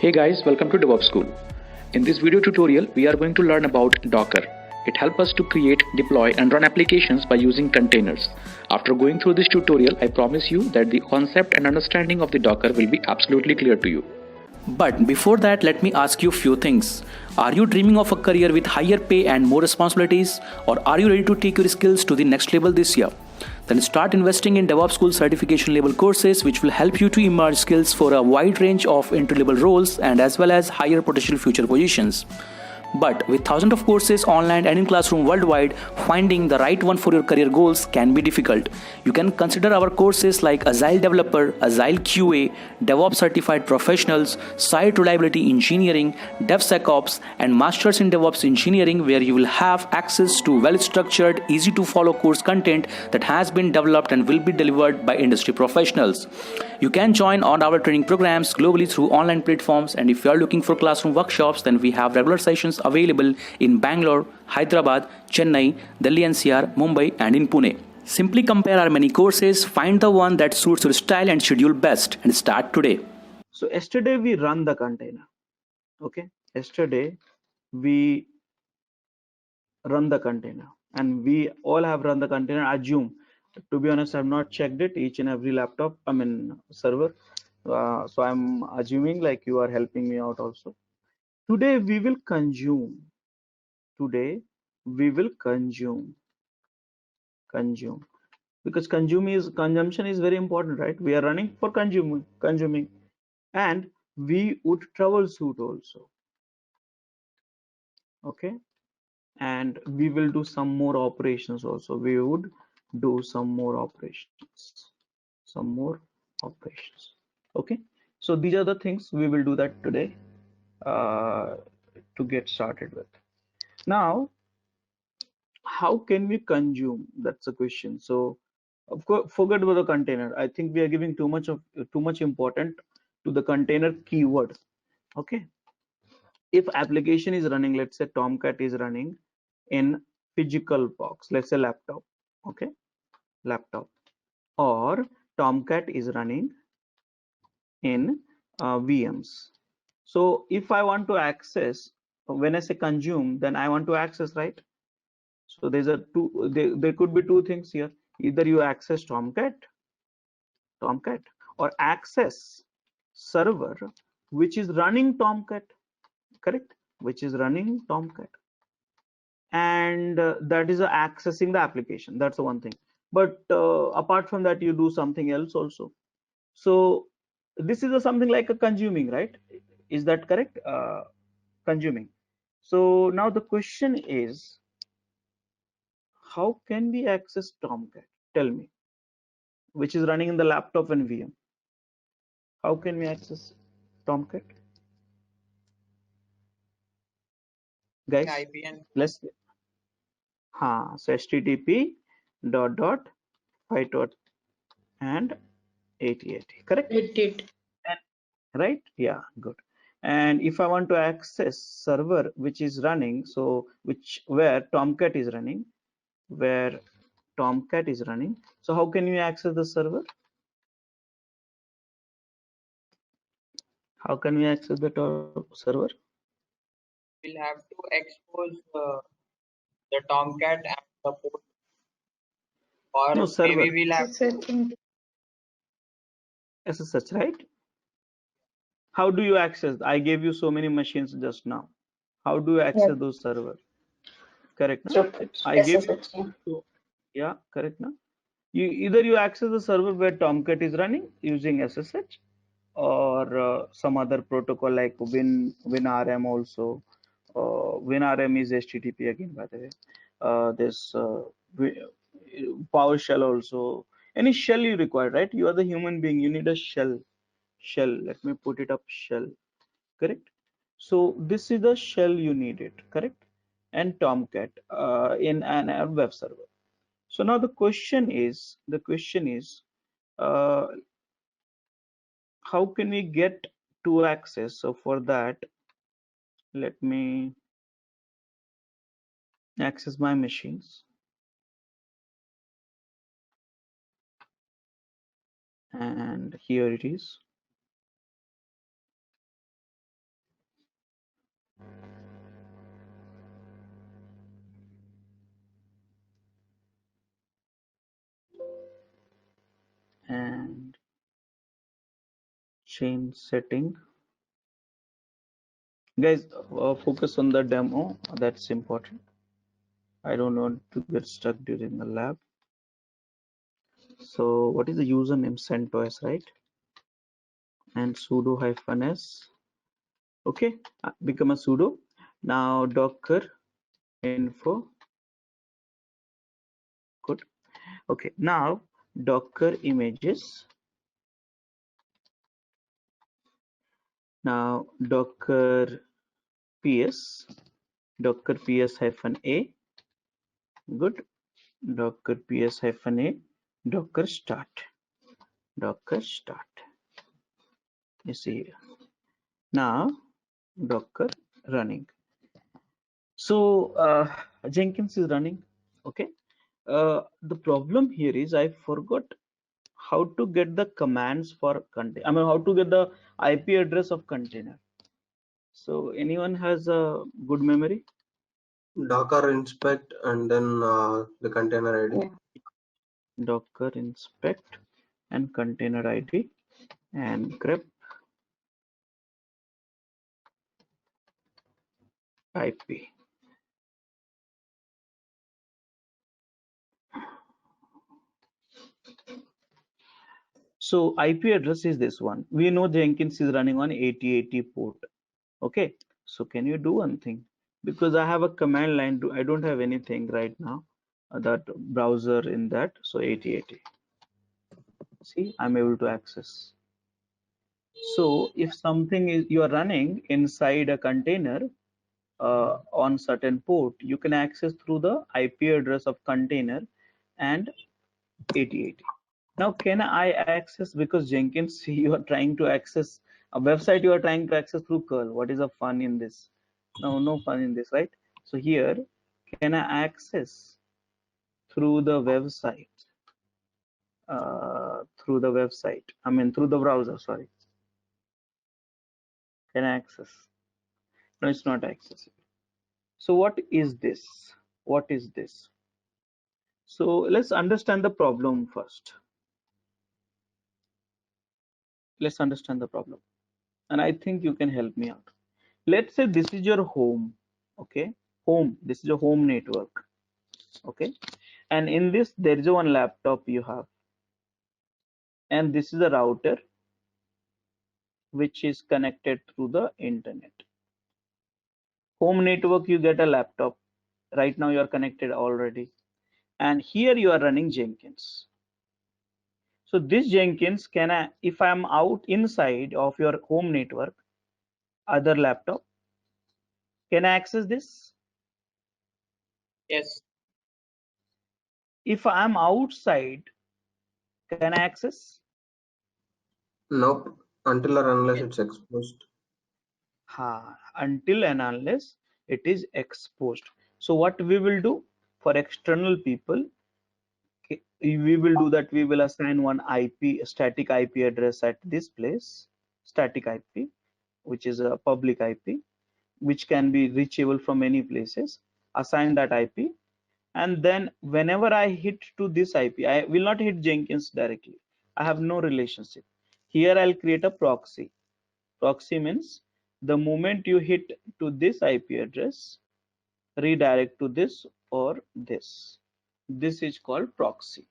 Hey guys, welcome to DevOps School. In this video tutorial, we are going to learn about Docker. It helps us to create, deploy and run applications by using containers. After going through this tutorial, I promise you that the concept and understanding of the Docker will be absolutely clear to you. But before that, let me ask you a few things. Are you dreaming of a career with higher pay and more responsibilities? Or are you ready to take your skills to the next level this year? Then start investing in DevOps School certification level courses which will help you to emerge skills for a wide range of entry level roles and as well as higher potential future positions. But with thousands of courses online and in classroom worldwide, finding the right one for your career goals can be difficult. You can consider our courses like Agile Developer, Agile QA, DevOps Certified Professionals, Site Reliability Engineering, DevSecOps, and Masters in DevOps Engineering, where you will have access to well-structured, easy-to-follow course content that has been developed and will be delivered by industry professionals. You can join on our training programs globally through online platforms, and if you are looking for classroom workshops, then we have regular sessions available in Bangalore, Hyderabad, Chennai, Delhi NCR, Mumbai, and in Pune. Simply compare our many courses, find the one that suits your style and schedule best, and start today. So yesterday we run the container. Okay, yesterday we run the container, and we all have run the container. Assume, to be honest, I've not checked it each and every laptop. I mean server. So I'm assuming like you are helping me out also. Today we will consume. Today we will consume because consumption is very important, right? We are running for consuming, and we would troubleshoot also. Okay, and we will do some more operations also. We would do some more operations. Okay, so these are the things we will do that today to get started with. Now, how can we consume? That's a question. So of course, forget about the container. I think we are giving too much important to the container keyword. Okay, if application is running, let's say Tomcat is running in physical box, let's say laptop. Okay, laptop, or Tomcat is running in VMs. So if I want to access, when I say consume, then I want to access, right? So there's a two, there could be two things here. Either you access Tomcat or access server which is running Tomcat, correct? Which is running Tomcat, and that is accessing the application. That's the one thing. But apart from that, you do something else also. So this is something like a consuming, right? Is that correct? Consuming. So now the question is, how can we access Tomcat? Tell me, which is running in the laptop and VM. How can we access Tomcat? Guys, let's so http dot fight and 8080, correct? It did. Right? Yeah, good. And if I want to access server which is running, so where Tomcat is running, so how can you access the server? How can we access the server? We'll have to expose the Tomcat and the port, or No, server. maybe we'll have to. SSH, right? How do you access? I gave you so many machines just now. How do you access those servers? Correct, no? I gave you, yeah, correct, no? Either you access the server where Tomcat is running using SSH, or some other protocol like WinRM also. WinRM is HTTP again, by the way. There's PowerShell also. Any shell you require, right? You are the human being. You need a shell. Let me put it up. Shell. Correct. So this is the shell you need it. Correct. And Tomcat in an web server. So now the question is, uh, how can we get to access? So for that, let me access my machines, and here it is. chain setting. Guys, focus on the demo. That's important. I don't want to get stuck during the lab. So what is the username? CentOS, right? And sudo -s. Okay, become a sudo. Now docker info. Good. Okay, now docker images. Now docker ps, docker ps-a. Good. Docker ps-a, docker start, docker start. You see here. Now docker running. So Jenkins is running. Okay. The problem here is I forgot how to get the commands for container. I mean, how to get the IP address of container. So anyone has a good memory? Docker inspect and then the container ID. Docker inspect and container ID and grep IP. So IP address is this one. We know Jenkins is running on 8080 port. Okay. So can you do one thing? Because I have a command line. I don't have anything right now. That browser in that. So 8080. See, I'm able to access. So if something is you are running inside a container on certain port, you can access through the IP address of container and 8080. Now, can I access, because Jenkins, you are trying to access a website, you are trying to access through curl. What is the fun in this? No fun in this, right? So here, can I access through the website? Through the website, I mean, through the browser, sorry. Can I access? No, it's not accessible. So what is this? What is this? So let's understand the problem first. Let's understand the problem. And I think you can help me out. Let's say this is your home. Okay, home. This is your home network. Okay, and in this there is one laptop you have, and this is a router which is connected through the internet. Home network, you get a laptop. Right now you are connected already, and here you are running Jenkins. So this Jenkins, can I, if I am out inside of your home network, other laptop, can I access this? Yes. If I am outside, can I access? Nope, until or unless it's exposed. Until and unless it is exposed. So what we will do for external people, we will do that. We will assign one IP, static IP address at this place, static IP, which is a public IP, which can be reachable from any places. Assign that IP, and then whenever I hit to this IP, I will not hit Jenkins directly. I have no relationship. Here I'll create a proxy. Proxy means the moment you hit to this IP address, redirect to this or this. This is called proxy.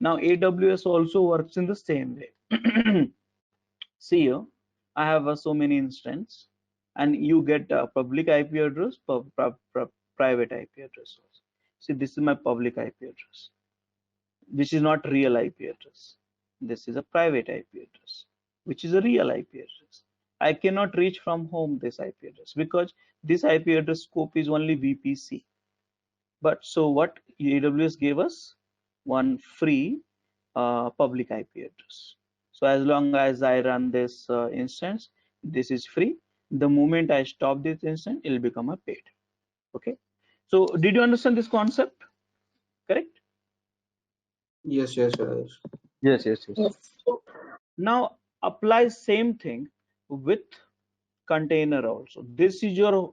Now AWS also works in the same way. See here, I have so many instances, and you get a public IP address, private IP address also. See, this is my public IP address, which is not real IP address. This is a private IP address, which is a real IP address. I cannot reach from home this IP address because this IP address scope is only VPC. But so what AWS gave us? One free public IP address. So as long as I run this instance, this is free. The moment I stop this instance, it will become a paid. Okay. So did you understand this concept? Correct? Yes. Yes. So now apply same thing with container also. This is your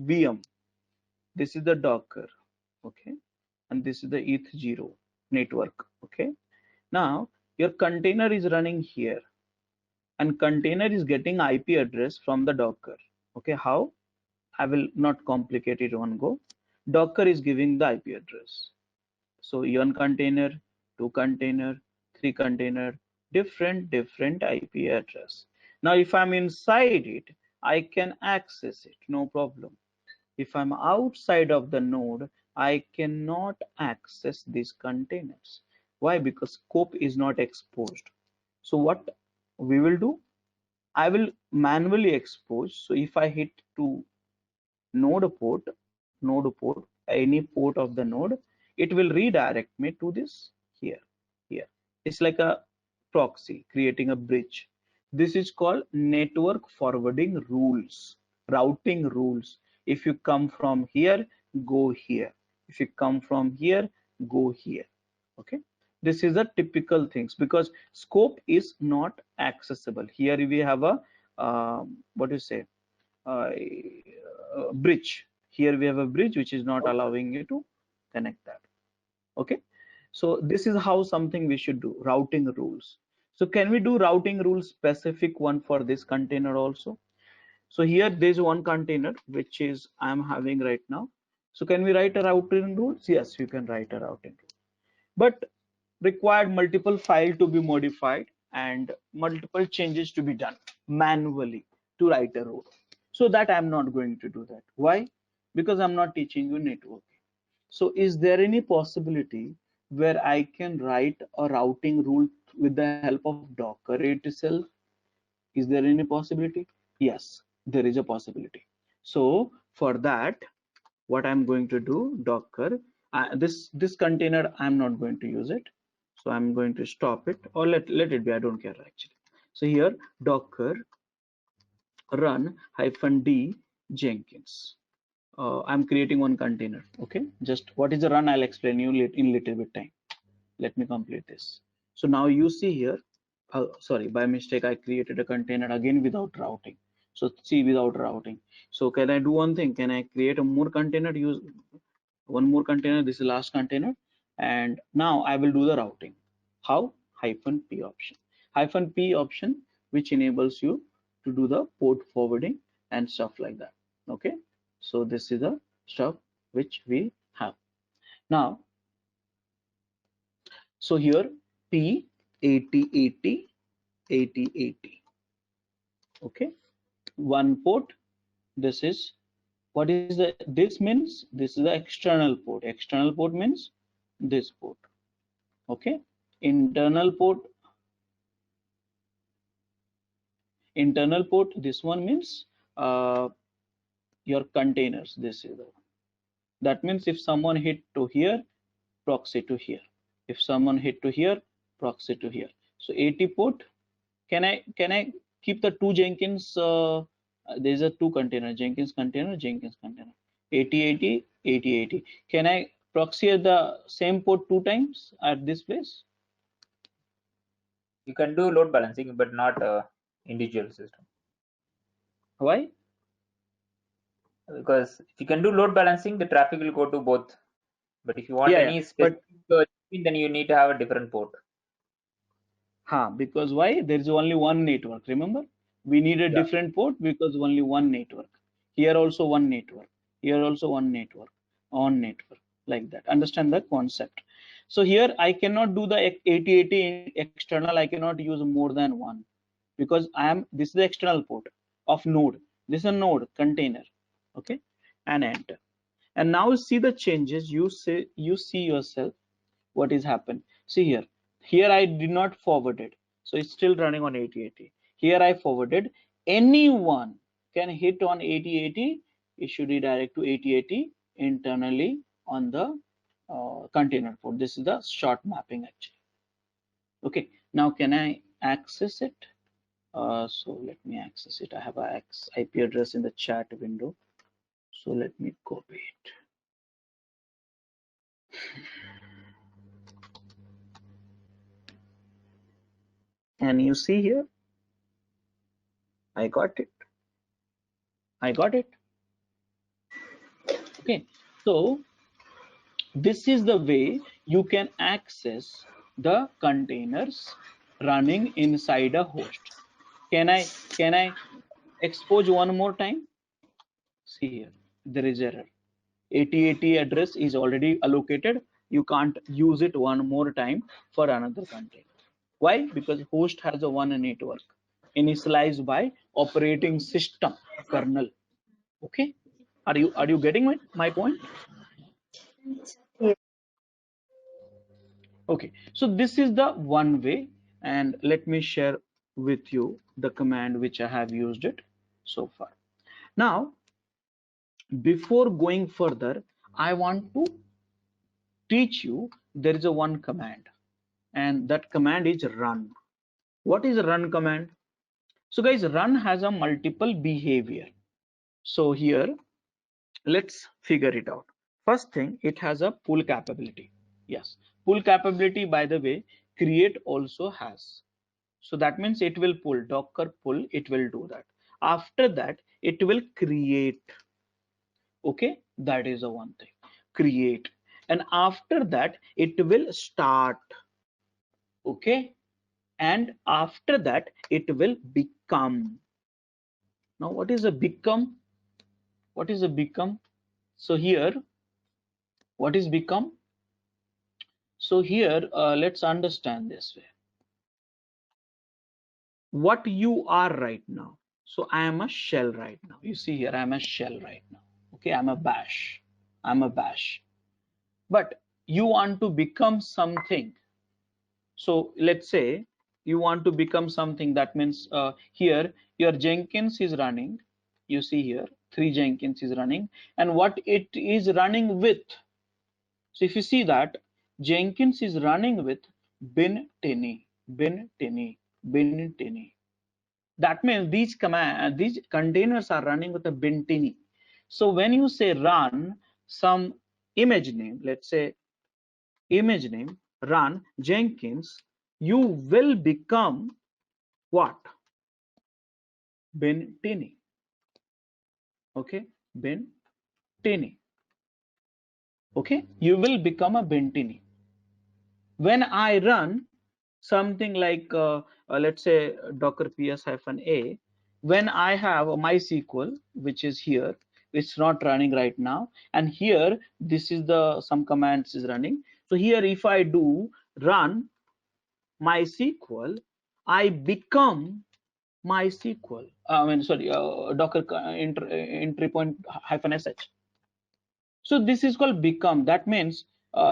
VM. This is the Docker. Okay. And this is the ETH0 network. Okay. Now your container is running here, and container is getting IP address from the Docker. Okay, how? I will not complicate it on go. Docker is giving the IP address. So one container, two container, three container, different IP address. Now if I'm inside it, I can access it, no problem. If I'm outside of the node, I cannot access these containers. Why? Because scope is not exposed. So what we will do, I will manually expose. So if I hit to node port, any port of the node, it will redirect me to this here. It's like a proxy creating a bridge. This is called network forwarding rules, routing rules. If you come from here, go here. If you come from here, go here. Okay, this is a typical things because scope is not accessible. Here we have a what do you say, bridge. Here we have a bridge which is not allowing you to connect that. Okay, so this is how something we should do, routing rules. So can we do routing rules specific one for this container also? So here there's one container which is I'm having right now. So can we write a routing rules? Yes, you can write a routing rule, but required multiple file to be modified and multiple changes to be done manually to write a rule. So that I'm not going to do that. Why? Because I'm not teaching you networking. So is there any possibility where I can write a routing rule with the help of Docker itself? Is there any possibility? Yes, there is a possibility. So for that, what I'm going to do, Docker, this container, I'm not going to use it. So I'm going to stop it, or let it be. I don't care actually. So here, Docker run -d Jenkins. I'm creating one container. Okay, just what is the run? I'll explain you in little bit time. Let me complete this. So now you see here, sorry, by mistake I created a container again without routing. So see, without routing. So can I do one thing? Can I create a more container? Use one more container. This is last container, and now I will do the routing. How? -p option. -p option, which enables you to do the port forwarding and stuff like that. Okay, so this is the stuff which we have now. So here P 8080 8080. Okay, one port. This is what is the, this means this is the external port. External port means this port. Okay, internal port, this one means your containers. This is the one. That means if someone hit to here, proxy to here. If someone hit to here, proxy to here. So 80 port. Can I keep the two Jenkins? There's a two container, Jenkins container, 8080 8080. Can I proxy at the same port two times at this place? You can do load balancing, but not individual system. Why? Because if you can do load balancing, the traffic will go to both. But if you want any specific, then you need to have a different port. Because why? There is only one network. Remember, we need a different port because only one network. Here also one network. Here also one network. On network, like that. Understand the concept. So here I cannot do the 8080 external. I cannot use more than one because this is the external port of node. This is a node container. Okay, and enter. And now see the changes. You see yourself what is happened. See here. Here I did not forward it, so it's still running on 8080. Here I forwarded. Anyone can hit on 8080. It should redirect to 8080 internally on the container port. This is the short mapping actually. Okay, now can I access it? So let me access it. I have a IP address in the chat window. So let me copy it. And you see here, I got it. Okay, so this is the way you can access the containers running inside a host. Can I expose one more time? See here, there is error. 8080 address is already allocated. You can't use it one more time for another container. Why? Because host has a one network initialized by operating system kernel. Okay, are you getting my point? Yes. Okay, so this is the one way, and let me share with you the command which I have used it so far. Now, before going further, I want to teach you there is a one command, and that command is run. What is a run command? So guys, run has a multiple behavior. So here, let's figure it out. First thing, it has a pull capability. Yes, pull capability, by the way, create also has. So that means it will pull, docker pull, it will do that. After that, it will create. Okay, that is the one thing, create. And after that, it will start. Okay, and after that, it will become. Now, what is a become? What is a become? So here, what is become? So here, let's understand this way. What you are right now. So I am a shell right now. You see here, I am a shell right now. Okay, I'm a bash. I'm a bash. But you want to become something. So let's say you want to become something. That means here your Jenkins is running. You see here, 3 Jenkins is running, and what it is running with. So if you see that Jenkins is running with bin tinny, bin tinny, bin tinny. That means these containers are running with a bin tinny. So when you say run some image name, let's say image name, run Jenkins, you will become what? Bin tinny. Okay, bin tinny. Okay, you will become a bin tinny. When I run something like let's say docker ps-a, when I have a MySQL, which is here, it's not running right now, and here this is the some commands is running. So here if I do run MySQL, I become MySQL. I mean, sorry, docker entry point -sh. So this is called become. That means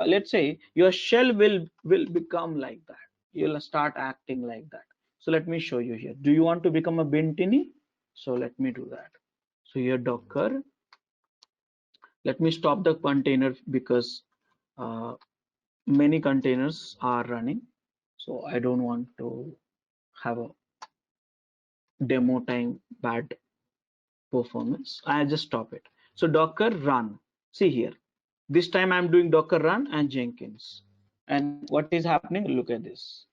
let's say your shell will become like that. You'll start acting like that. So let me show you here. Do you want to become a bin tinny? So let me do that. So here docker. Let me stop the container because many containers are running. So I don't want to have a demo time bad performance. I just stop it. So docker run. See here. This time I'm doing docker run and Jenkins. And what is happening? Look at this.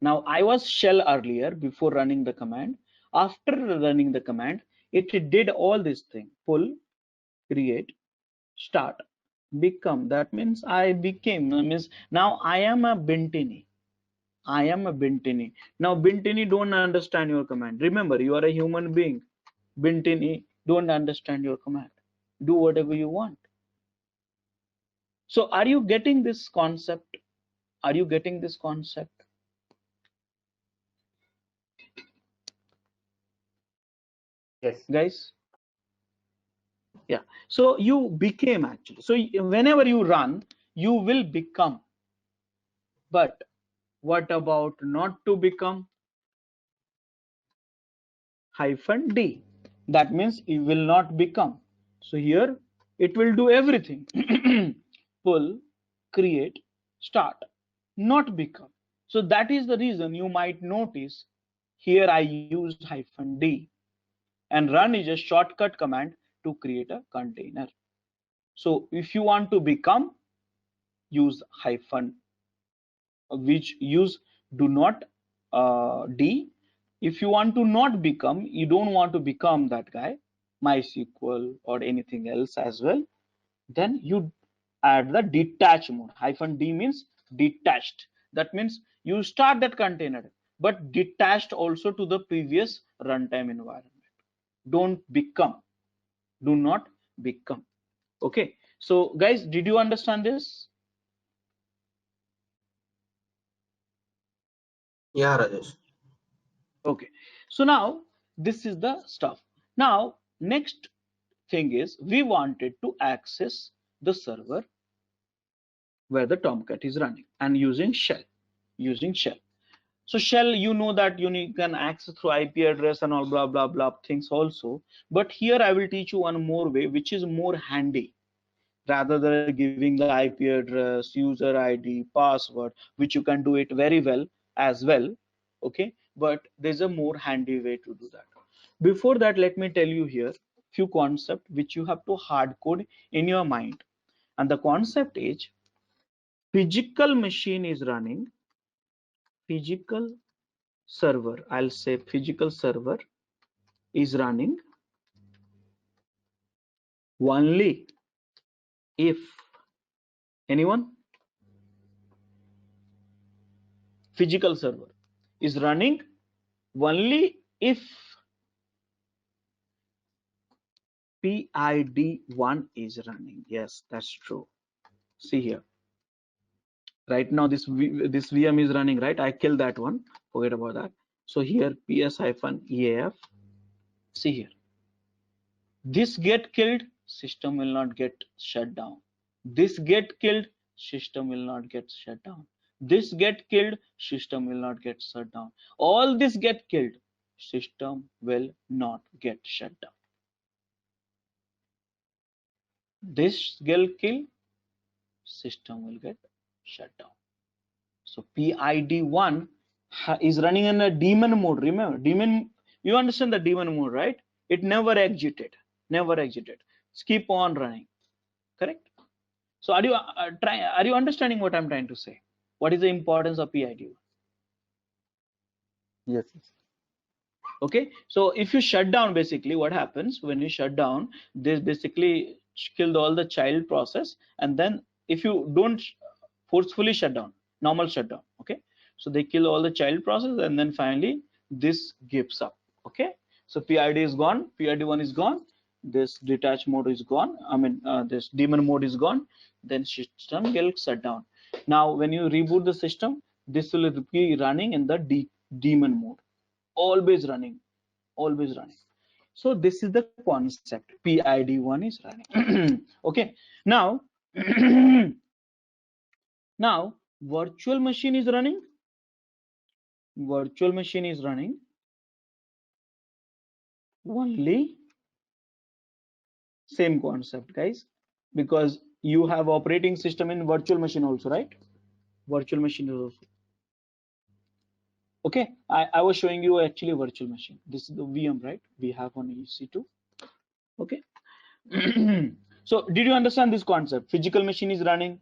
Now I was shell earlier before running the command. After running the command, it did all this thing: pull, create, start, become. That means I became. That means now I am a bin tinny. I am a bin tinny. Now bin tinny don't understand your command. Remember, you are a human being. Bin tinny don't understand your command. Do whatever you want. So are you getting this concept? Are you getting this concept? Yes. Guys? Yeah. So you became actually. So whenever you run, you will become. But what about not to become? -d. That means it will not become. So here it will do everything. Pull, create, start, not become. So that is the reason you might notice here I used -d, and run is a shortcut command to create a container. So if you want to become, use hyphen, which use do not d. If you want to not become, you don't want to become that guy, MySQL or anything else as well, then you add the detach mode. -d means detached. That means you start that container. but detached also to the previous runtime environment. Do not become. Okay, so guys, did you understand this? Yeah, Rajesh. Okay, so now this is the stuff. Now next thing is we wanted to access the server where the Tomcat is running and using shell. So shell, you know that you can access through IP address and all blah blah blah things also. But here I will teach you one more way which is more handy, rather than giving the IP address, user ID, password, which you can do it very well as well. Okay, but there's a more handy way to do that. Before that, let me tell you here few concepts which you have to hard code in your mind. And the concept is physical machine is running, physical server, I'll say physical server is running only if anyone, physical server is running only if PID1 is running. Yes, that's true. See here. Right now this VM is running, right? I killed that one. Forget about that. So here PS-EAF. See here. This get killed, system will not get shut down. This get killed, system will not get shut down. This get killed, system will not get shut down. All this get killed, system will not get shut down. This get killed, system will get shut down. So PID1 is running in a daemon mode. Remember, daemon, you understand the daemon mode, right? It never exited. It's keep on running. Correct? So are you understanding what I'm trying to say? What is the importance of PID1? Yes. Okay, so if you shut down, basically what happens when you shut down, this basically killed all the child process, and then if you don't forcefully shut down, normal shutdown, okay, so they kill all the child process, and then finally this gives up. Okay, so PID is gone, PID1 is gone, this detach mode is gone, I mean this daemon mode is gone, then system gets shut down. Now when you reboot the system, this will be running in the daemon mode, always running. So this is the concept. PID1 is running. Okay, now now virtual machine is running. Only same concept, guys, because you have operating system in virtual machine also, right? Virtual machine is also. Okay, I was showing you actually virtual machine. This is the VM, right? We have on EC2. Okay. So did you understand this concept? Physical machine is running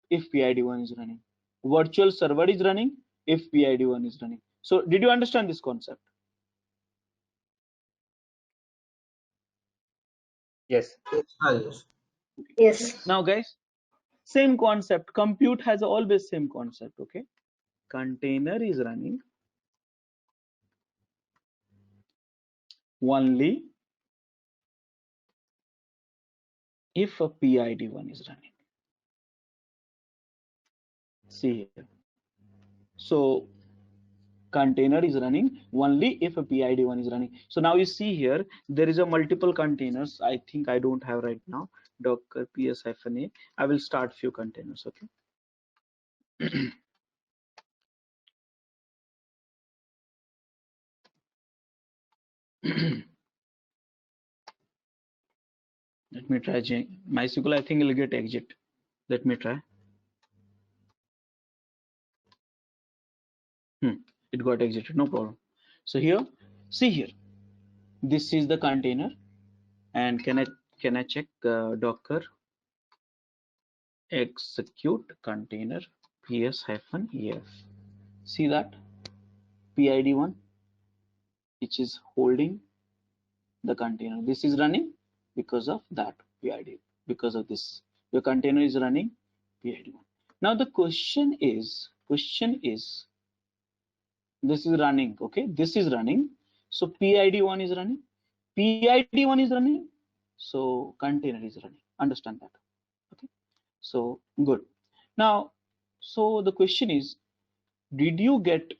if PID1 is running. Virtual server is running if PID1 is running. So did you understand this concept? Yes. Yes. Now guys, same concept. Compute has always same concept. Okay, container is running only if a PID1 is running. See here. So container is running only if a PID1 is running. So now you see here there is a multiple containers. I think I don't have right now. Docker ps-a. I will start few containers. Okay. Let me try MySQL. I think it'll get exit. Let me try. It got exited, no problem. So here, see here, this is the container, and can I check Docker execute container ps-ef. See that PID1, which is holding the container. This is running because of that PID. Because of this, your container is running PID1. Now the question is this is running. Okay, this is running. So PID1 is running. PID1 is running. So container is running. Understand that? Okay. So good. Now, so the question is, did you get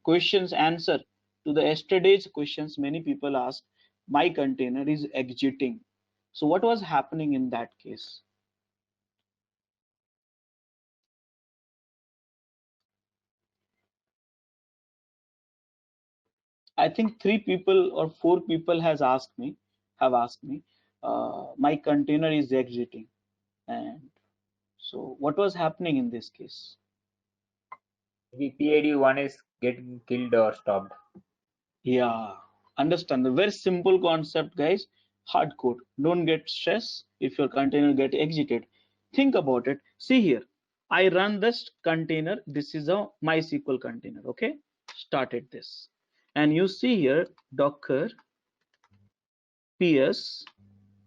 questions answer to the yesterday's questions? Many people asked, my container is exiting. So what was happening in that case? I think 3 people or 4 people have asked me, my container is exiting. And so what was happening in this case? The PID1 is getting killed or stopped. Yeah, understand the very simple concept, guys. Hard code. Don't get stressed if your container get exited. Think about it. See here, I run this container. This is a MySQL container. Okay, started this, and you see here Docker ps.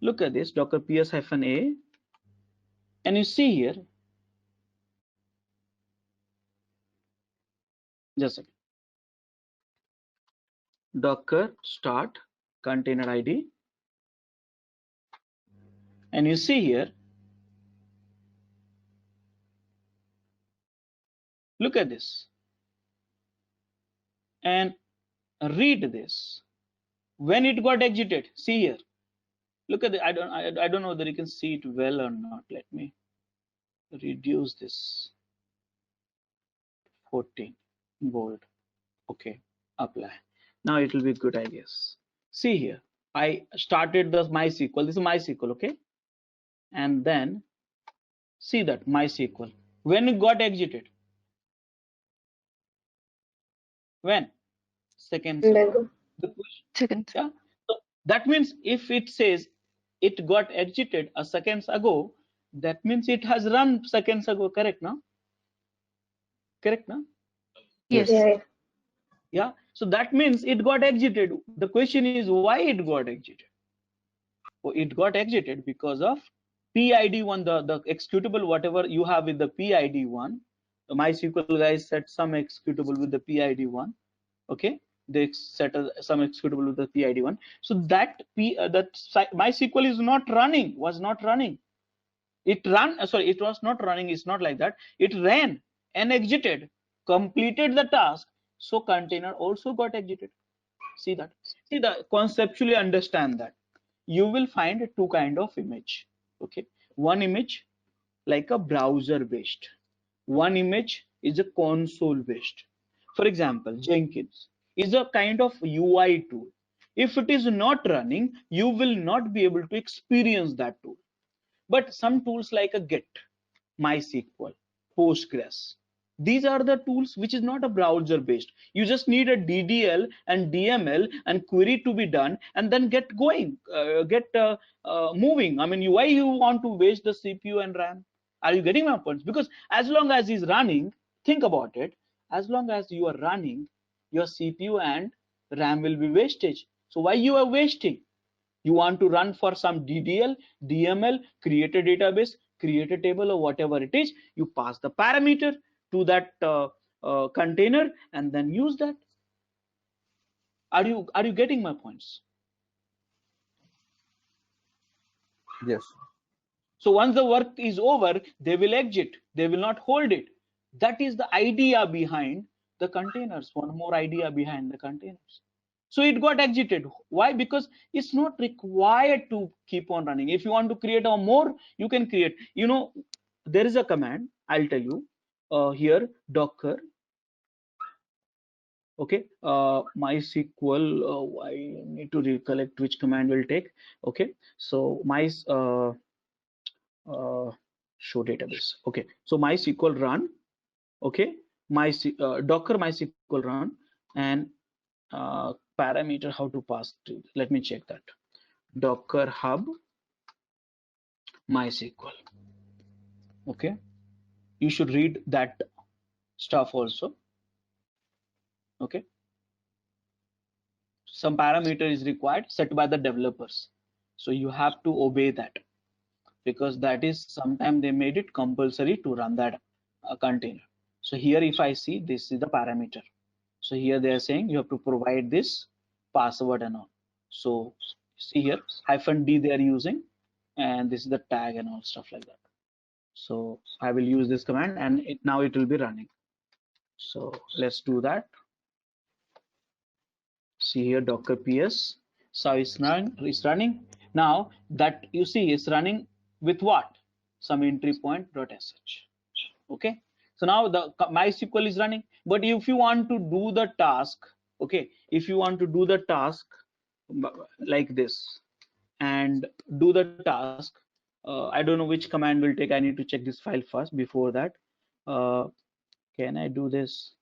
Look at this, Docker ps-a, and you see here, just a second, Docker start container ID, and you see here, look at this and read this. When it got exited, see here, look at the, I don't know whether you can see it well or not. Let me reduce this 14 bold. Okay, apply. Now it will be good, I guess. See here, I started the MySQL. This is MySQL. Okay, and then see that MySQL, when it got exited, when seconds ago. Seconds. Yeah, so that means if it says it got exited a seconds ago, that means it has run seconds ago. Correct now? Correct now? Yes. Yeah, so that means it got exited. The question is why it got exited. Oh, it got exited because of PID1, the executable whatever you have with the PID1. The MySQL guys set some executable with the PID1. Okay, they set some executable with the PID1. So that MySQL is not running, was not running. It ran, sorry, it was not running. It's not like that. It ran and exited, completed the task. So container also got exited. See that? See the conceptually understand that. You will find 2 kind of image. Okay, one image like a browser based, one image is a console based. For example, Jenkins is a kind of UI tool. If it is not running, you will not be able to experience that tool. But some tools like a Git, MySQL, Postgres, these are the tools which is not a browser based. You just need a DDL and DML and query to be done, and then get going, moving. I mean, why you want to waste the CPU and RAM? Are you getting my points? Because as long as it's running, think about it, as long as you are running, your CPU and RAM will be wastage. So why you are wasting? You want to run for some DDL, DML, create a database, create a table, or whatever it is, you pass the parameter to that container and then use that. Are you getting my points? Yes. So once the work is over, they will exit. They will not hold it. That is the idea behind the containers. One more idea behind the containers. So it got exited. Why? Because it's not required to keep on running. If you want to create a more, you can create. You know, there is a command, I'll tell you here, Docker. Okay, MySQL, I need to recollect which command will take. Okay, so show database. Okay, so MySQL run. Okay, Docker MySQL run, and parameter how to pass to, let me check that. Docker hub MySQL. Okay, you should read that stuff also. Okay, some parameter is required set by the developers, so you have to obey that, because that is sometimes they made it compulsory to run that container. So here if I see, this is the parameter. So here they are saying you have to provide this password and all. So see here -d they are using, and this is the tag and all stuff like that. So I will use this command, and now it will be running. So let's do that. See here docker ps. So it's running. Now that you see it's running with what? Some entry point.sh. Okay. So now the MySQL is running. But if you want to do the task, okay, if you want to do the task like this and do the task, I don't know which command will take. I need to check this file first. Before that, can I do this?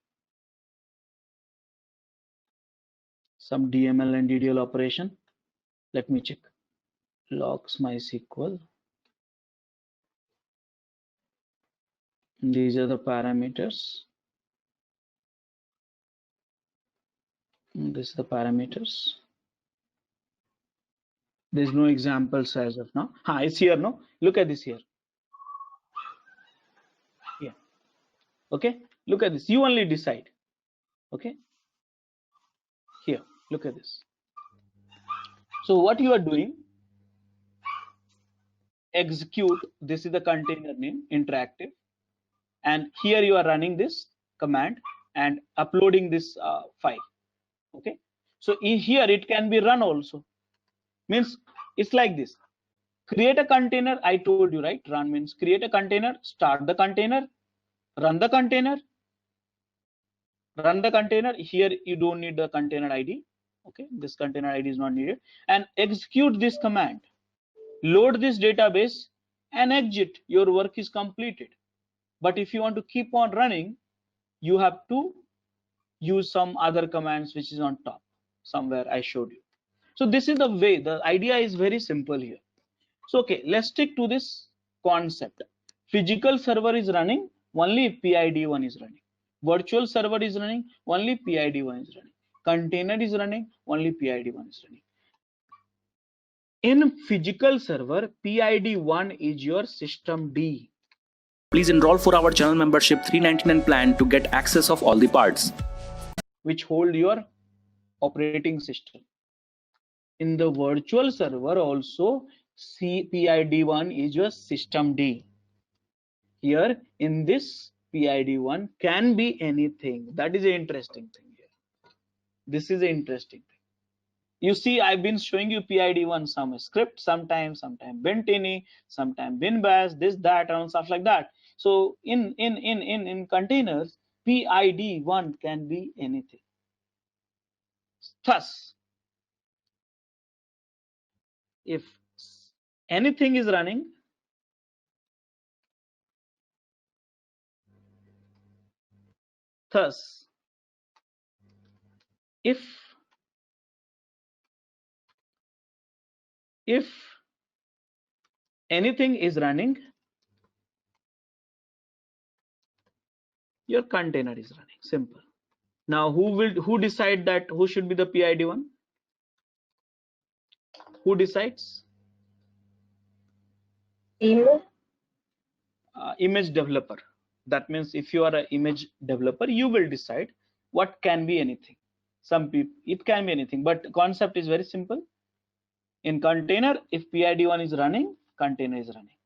Some DML and DDL operation. Let me check. Logs MySQL. These are the parameters. This is the parameters. There's no examples as of now. It's here, no? Look at this here. Yeah. Okay. Look at this. You only decide. Okay. Here. Look at this. So what you are doing? Execute. This is the container name, interactive. And here you are running this command and uploading this file. Okay. So in here it can be run also. Means it's like this. Create a container. I told you, right? Run means create a container, start the container, run the container, run the container. Here you don't need the container ID. Okay, this container ID is not needed. And execute this command. Load this database and exit. Your work is completed. But if you want to keep on running, you have to use some other commands which is on top. Somewhere I showed you. So this is the way. The idea is very simple here. So okay, let's stick to this concept. Physical server is running, only PID1 is running. Virtual server is running, only PID1 is running. Container is running, only PID1 is running. In physical server, PID1 is your system D. Please enroll for our channel membership 399 plan to get access of all the parts, which hold your operating system. In the virtual server also, PID1 is your system D. Here in this PID1 can be anything. That is an interesting thing here. This is an interesting thing. You see, I've been showing you PID1 some script, sometimes Bintini, sometimes Binbash, this, that, and stuff like that. So in containers, PID1 can be anything. Thus, if anything is running, thus if anything is running, your container is running. Simple. Now who decide that who should be the PID1? Who decides? Image developer. That means if you are an image developer, you will decide what can be anything. Some people, it can be anything, but the concept is very simple. In container, if PID1 is running, container is running.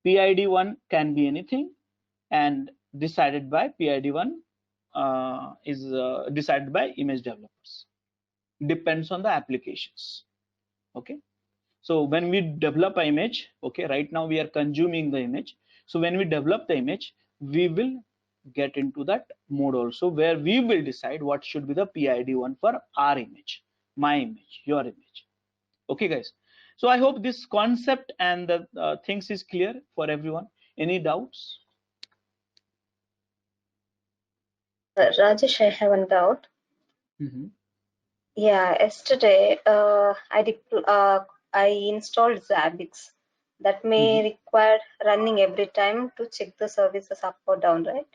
PID1 can be anything, and decided by PID1 is decided by image developers. Depends on the applications. Okay. So when we develop an image, okay, right now we are consuming the image. So when we develop the image, we will get into that mode also, where we will decide what should be the PID1 for our image, my image, your image. Okay, guys. So I hope this concept and the things is clear for everyone. Any doubts? Rajesh, I have one doubt. Yeah, yesterday I installed Zabbix. That may require running every time to check the services up or down, right?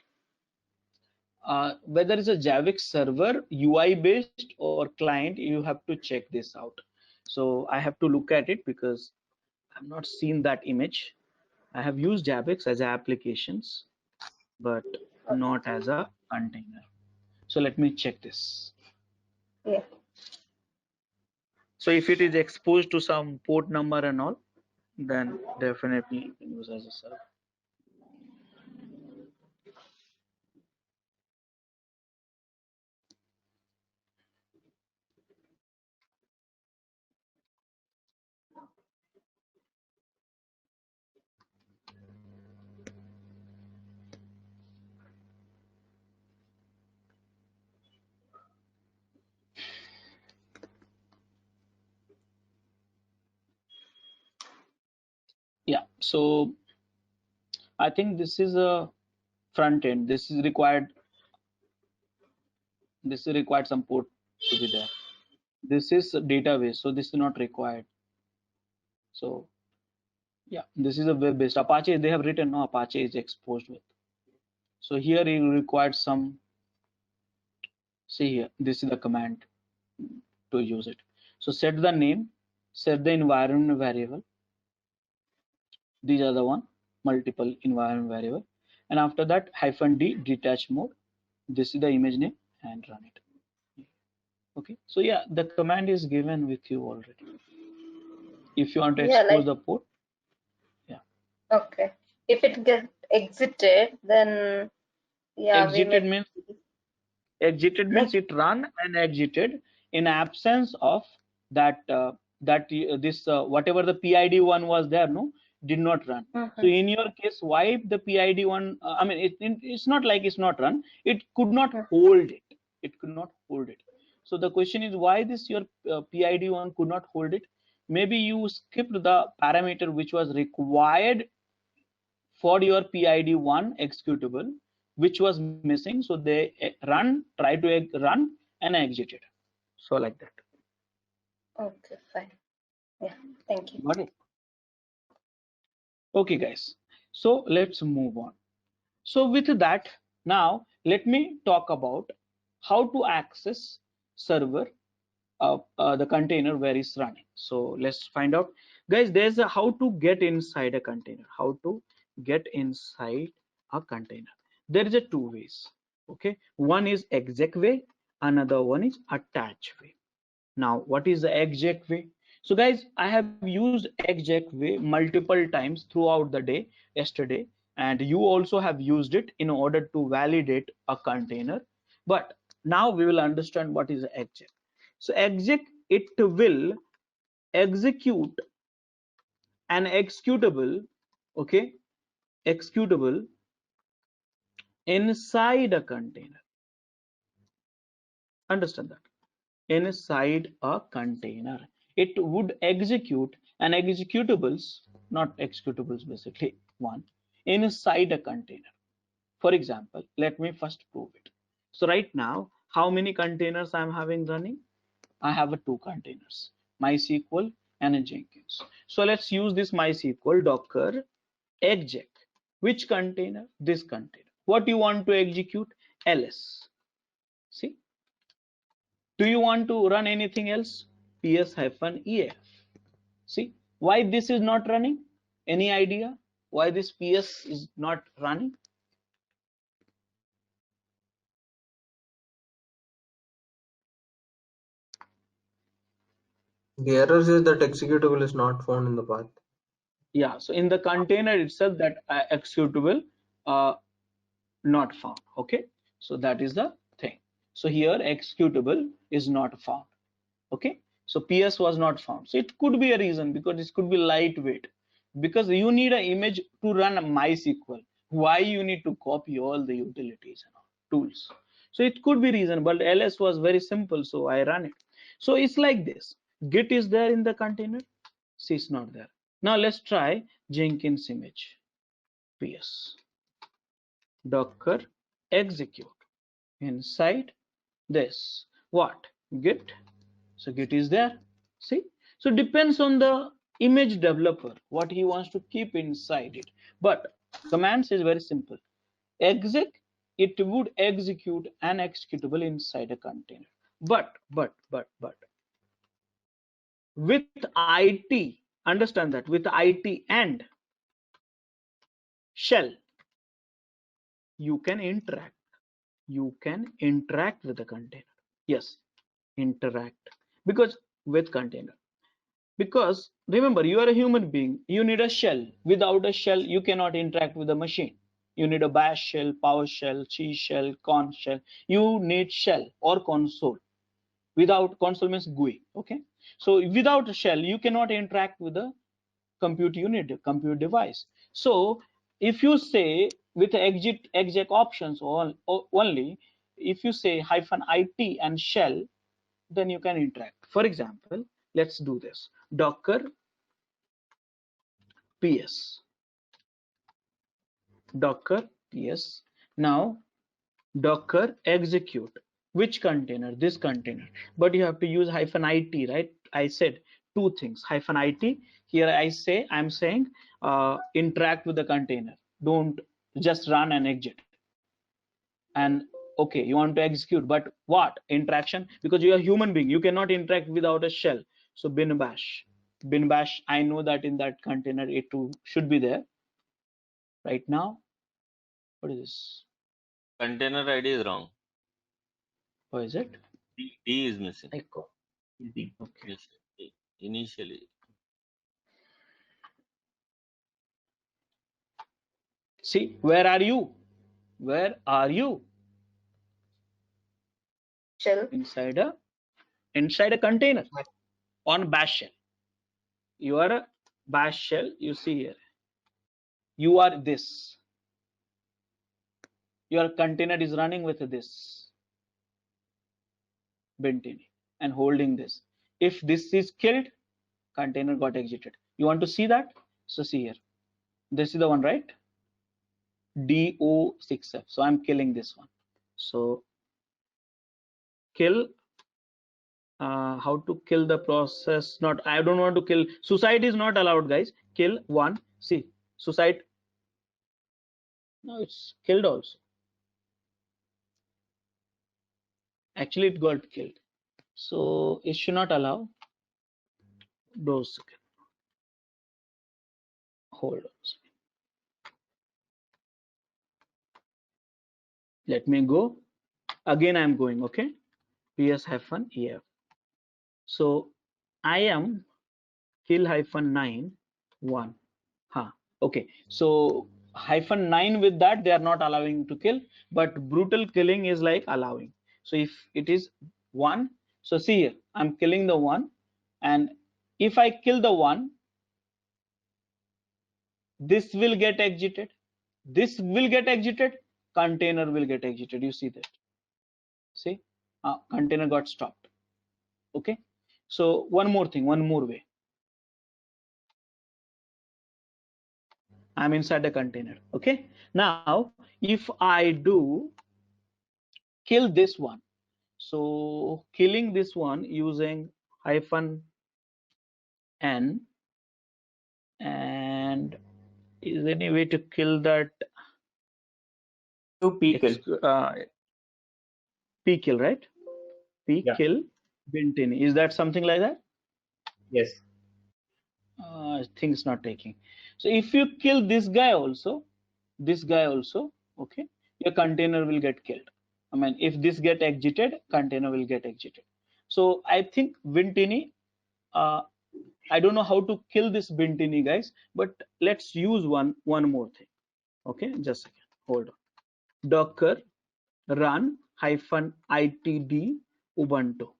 Whether it's a Zabbix server, UI based or client, you have to check this out. So I have to look at it because I've not seen that image. I have used Zabbix as applications, but not as a container. So let me check this. Yeah. So if it is exposed to some port number and all, then definitely you can use as a server. Yeah, so I think this is a front end. This is required some port to be there. This is a database, so this is not required. So yeah, this is a web-based Apache. They have written no Apache is exposed with. So here it requires some. See here, this is the command to use it. So set the name, set the environment variable. These are the one multiple environment variable, and after that -d detach mode. This is the image name and run it. Okay, so yeah, the command is given with you already. If you want to Yeah, expose like, the port, yeah. okay. If it gets exited, then yeah, Exited means it run and exited in absence of that this whatever the PID one was there, no, did not run. So in your case, why the PID one? I mean, it's not like it's not run. It could not hold it. It could not hold it. So the question is why this your PID one could not hold it? Maybe you skipped the parameter which was required for your PID1 executable, which was missing. So they try to run and exit it. So like that. Okay, fine. Yeah, thank you. Got it? Okay, guys. So let's move on. So with that, now let me talk about how to access server, the container where it's running. So let's find out, guys. There's a how to get inside a container. How to get inside a container. There is a two ways. Okay, one is exec way, another one is attach way. Now, what is the exec way? So guys, I have used exec way multiple times throughout the day yesterday, and you also have used it in order to validate a container. But now we will understand what is exec. So exec, it will execute an executable, okay, executable inside a container. Understand that? Inside a container, it would execute an executables, not executables basically, one inside a container. For example, let me first prove it. So right now, how many containers I'm having running? I have two containers, MySQL and a Jenkins. So let's use this MySQL Docker exec. Which container? This container. What you want to execute? ls. See, do you want to run anything else? ps-ef. See, why this is not running? Any idea why this ps is not running? The error says that executable is not found in the path. Yeah, so in the container itself, that executable not found. Okay, so that is the thing. So here executable is not found. Okay, so ps was not found. So it could be a reason, because this could be lightweight, because you need an image to run a MySQL. Why you need to copy all the utilities and all tools? So it could be reason, but ls was very simple, so I ran it. So it's like this. Git is there in the container, C is not there. Now let's try Jenkins image. ps docker execute inside this, what, git. So git is there. See, so depends on the image developer what he wants to keep inside it. But commands is very simple. Exec, it would execute an executable inside a container. But with IT, understand that with IT and shell, you can interact. you can interact with the container. Yes, interact, because with container, because remember, you are a human being, you need a shell. Without a shell you cannot interact with the machine. You need a bash shell, PowerShell, C shell, Conf shell. You need shell or console. Without console means GUI. Okay, so without a shell you cannot interact with the compute unit, compute device. So if you say with exec options only, if you say -it and shell, then you can interact. For example, let's do this. Docker ps, Docker ps. Now Docker execute. Which container? This container. But you have to use -it, right? I said two things. -it. Here I say, I'm saying interact with the container. Don't just run and exit. And okay, you want to execute, but what interaction? Because you are a human being, you cannot interact without a shell. So bin bash. Bin bash, I know that in that container it too should be there. Right now, what is this? Container ID is wrong. What is it? D is missing. Echo. Okay. Yes, initially. See, where are you? Where are you? Shell. Inside a container on bash shell. You are a bash shell. You see here. You are this. Your container is running with this Bintini and holding this. If this is killed, container got exited. You want to see that? So see here. This is the one, right? DO6F. So I'm killing this one. So kill. How to kill the process? Not, I don't want to kill. Suicide is not allowed, guys. Kill one. See, suicide. No, it's killed also. Actually, it got killed. So it should not allow. Those second. Hold on a second. Let me go. Again, I'm going. Okay. PS-EF. So I am kill -9 1. Okay. So -9 with that they are not allowing to kill, but brutal killing is like allowing. So if it is 1, so see here, I'm killing the 1, and if I kill the 1, this will get exited, this will get exited, container will get exited. You see that? See, container got stopped. Okay. So one more thing, one more way. I'm inside the container. Okay. Now if I do kill this one, so killing this one using -n, and is there any way to kill that? To pkill. Pkill, right? Pkill Bintini. Is that something like that? Yes. Things not taking. So if you kill this guy also, okay, your container will get killed. I mean, if this get exited, container will get exited. So I think Bintini, I don't know how to kill this Bintini, guys, but let's use one more thing. Okay, just a second, hold on. Docker run -itd Ubuntu.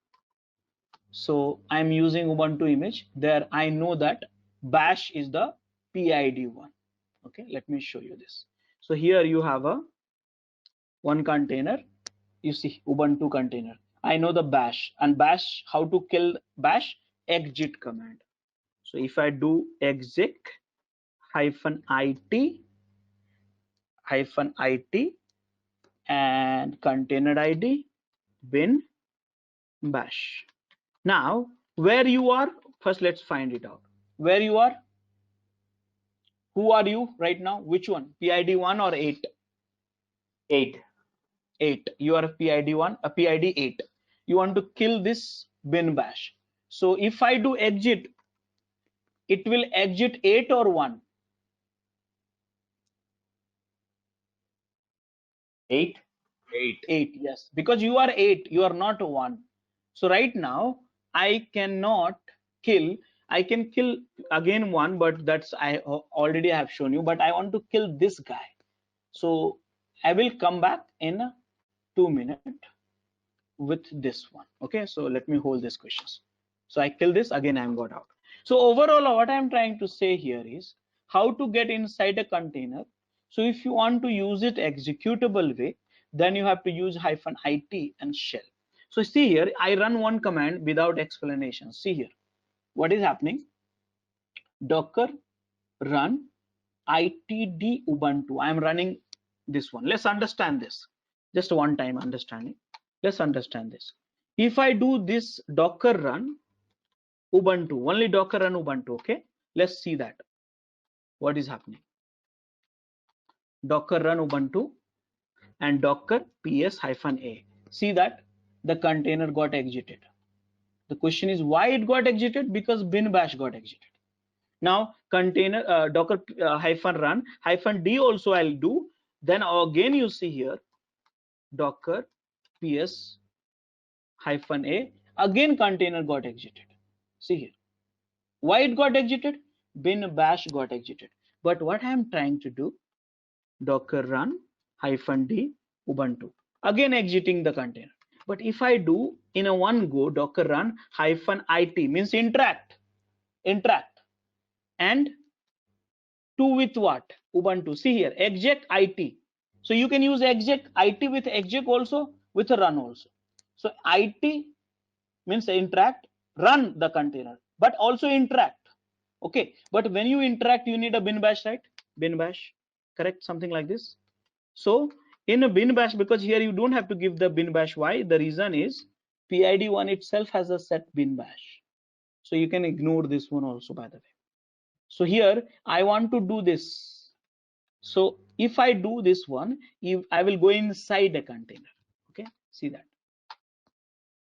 So I'm using Ubuntu image. There I know that bash is the PID one. Okay, let me show you this. So here you have one container. You see Ubuntu container. I know the bash, and bash, how to kill bash? Exit command. So if I do exec -it and container ID bin bash. Now where you are, first let's find it out. Where you are, who are you right now? Which one? PID 1 or 8? 8. You are a PID 1, a PID 8. You want to kill this bin bash. So if I do exit, it will exit 8 or 1? 8. 8. 8, yes, because you are 8, you are not 1. So right now I cannot kill. I can kill again 1, but that's I already have shown you, but I want to kill this guy. So I will come back in 2 minutes with this one. Okay, so let me hold these questions. So I kill this, again I'm got out. So overall what I'm trying to say here is how to get inside a container. So if you want to use it executable way, then you have to use -it and shell. So see here, I run one command without explanation. See here, what is happening? Docker run itd ubuntu. I am running this one. Let's understand this. Just one time understanding. Let's understand this. If I do this docker run ubuntu, only docker run ubuntu, okay, let's see that what is happening. Docker run ubuntu and docker ps-a. See that the container got exited. The question is why it got exited? Because bin bash got exited. Now container docker -run -d also I'll do. Then again you see here docker ps-a, again container got exited. See here, why it got exited? Bin bash got exited. But what I am trying to do, docker run -d ubuntu, again exiting the container. But if I do in a one go docker run -it, means interact and to with what? Ubuntu. See here, exec it. So you can use exec it with exec also, with a run also. So it means interact, run the container, but also interact. Okay, but when you interact, you need a bin bash, right? Bin bash, correct? Something like this. So in a bin bash, because here you don't have to give the bin bash. Why? The reason is PID1 itself has a set bin bash. So you can ignore this one also, by the way. So here I want to do this. So if I do this one, if I will go inside a container. Okay, see that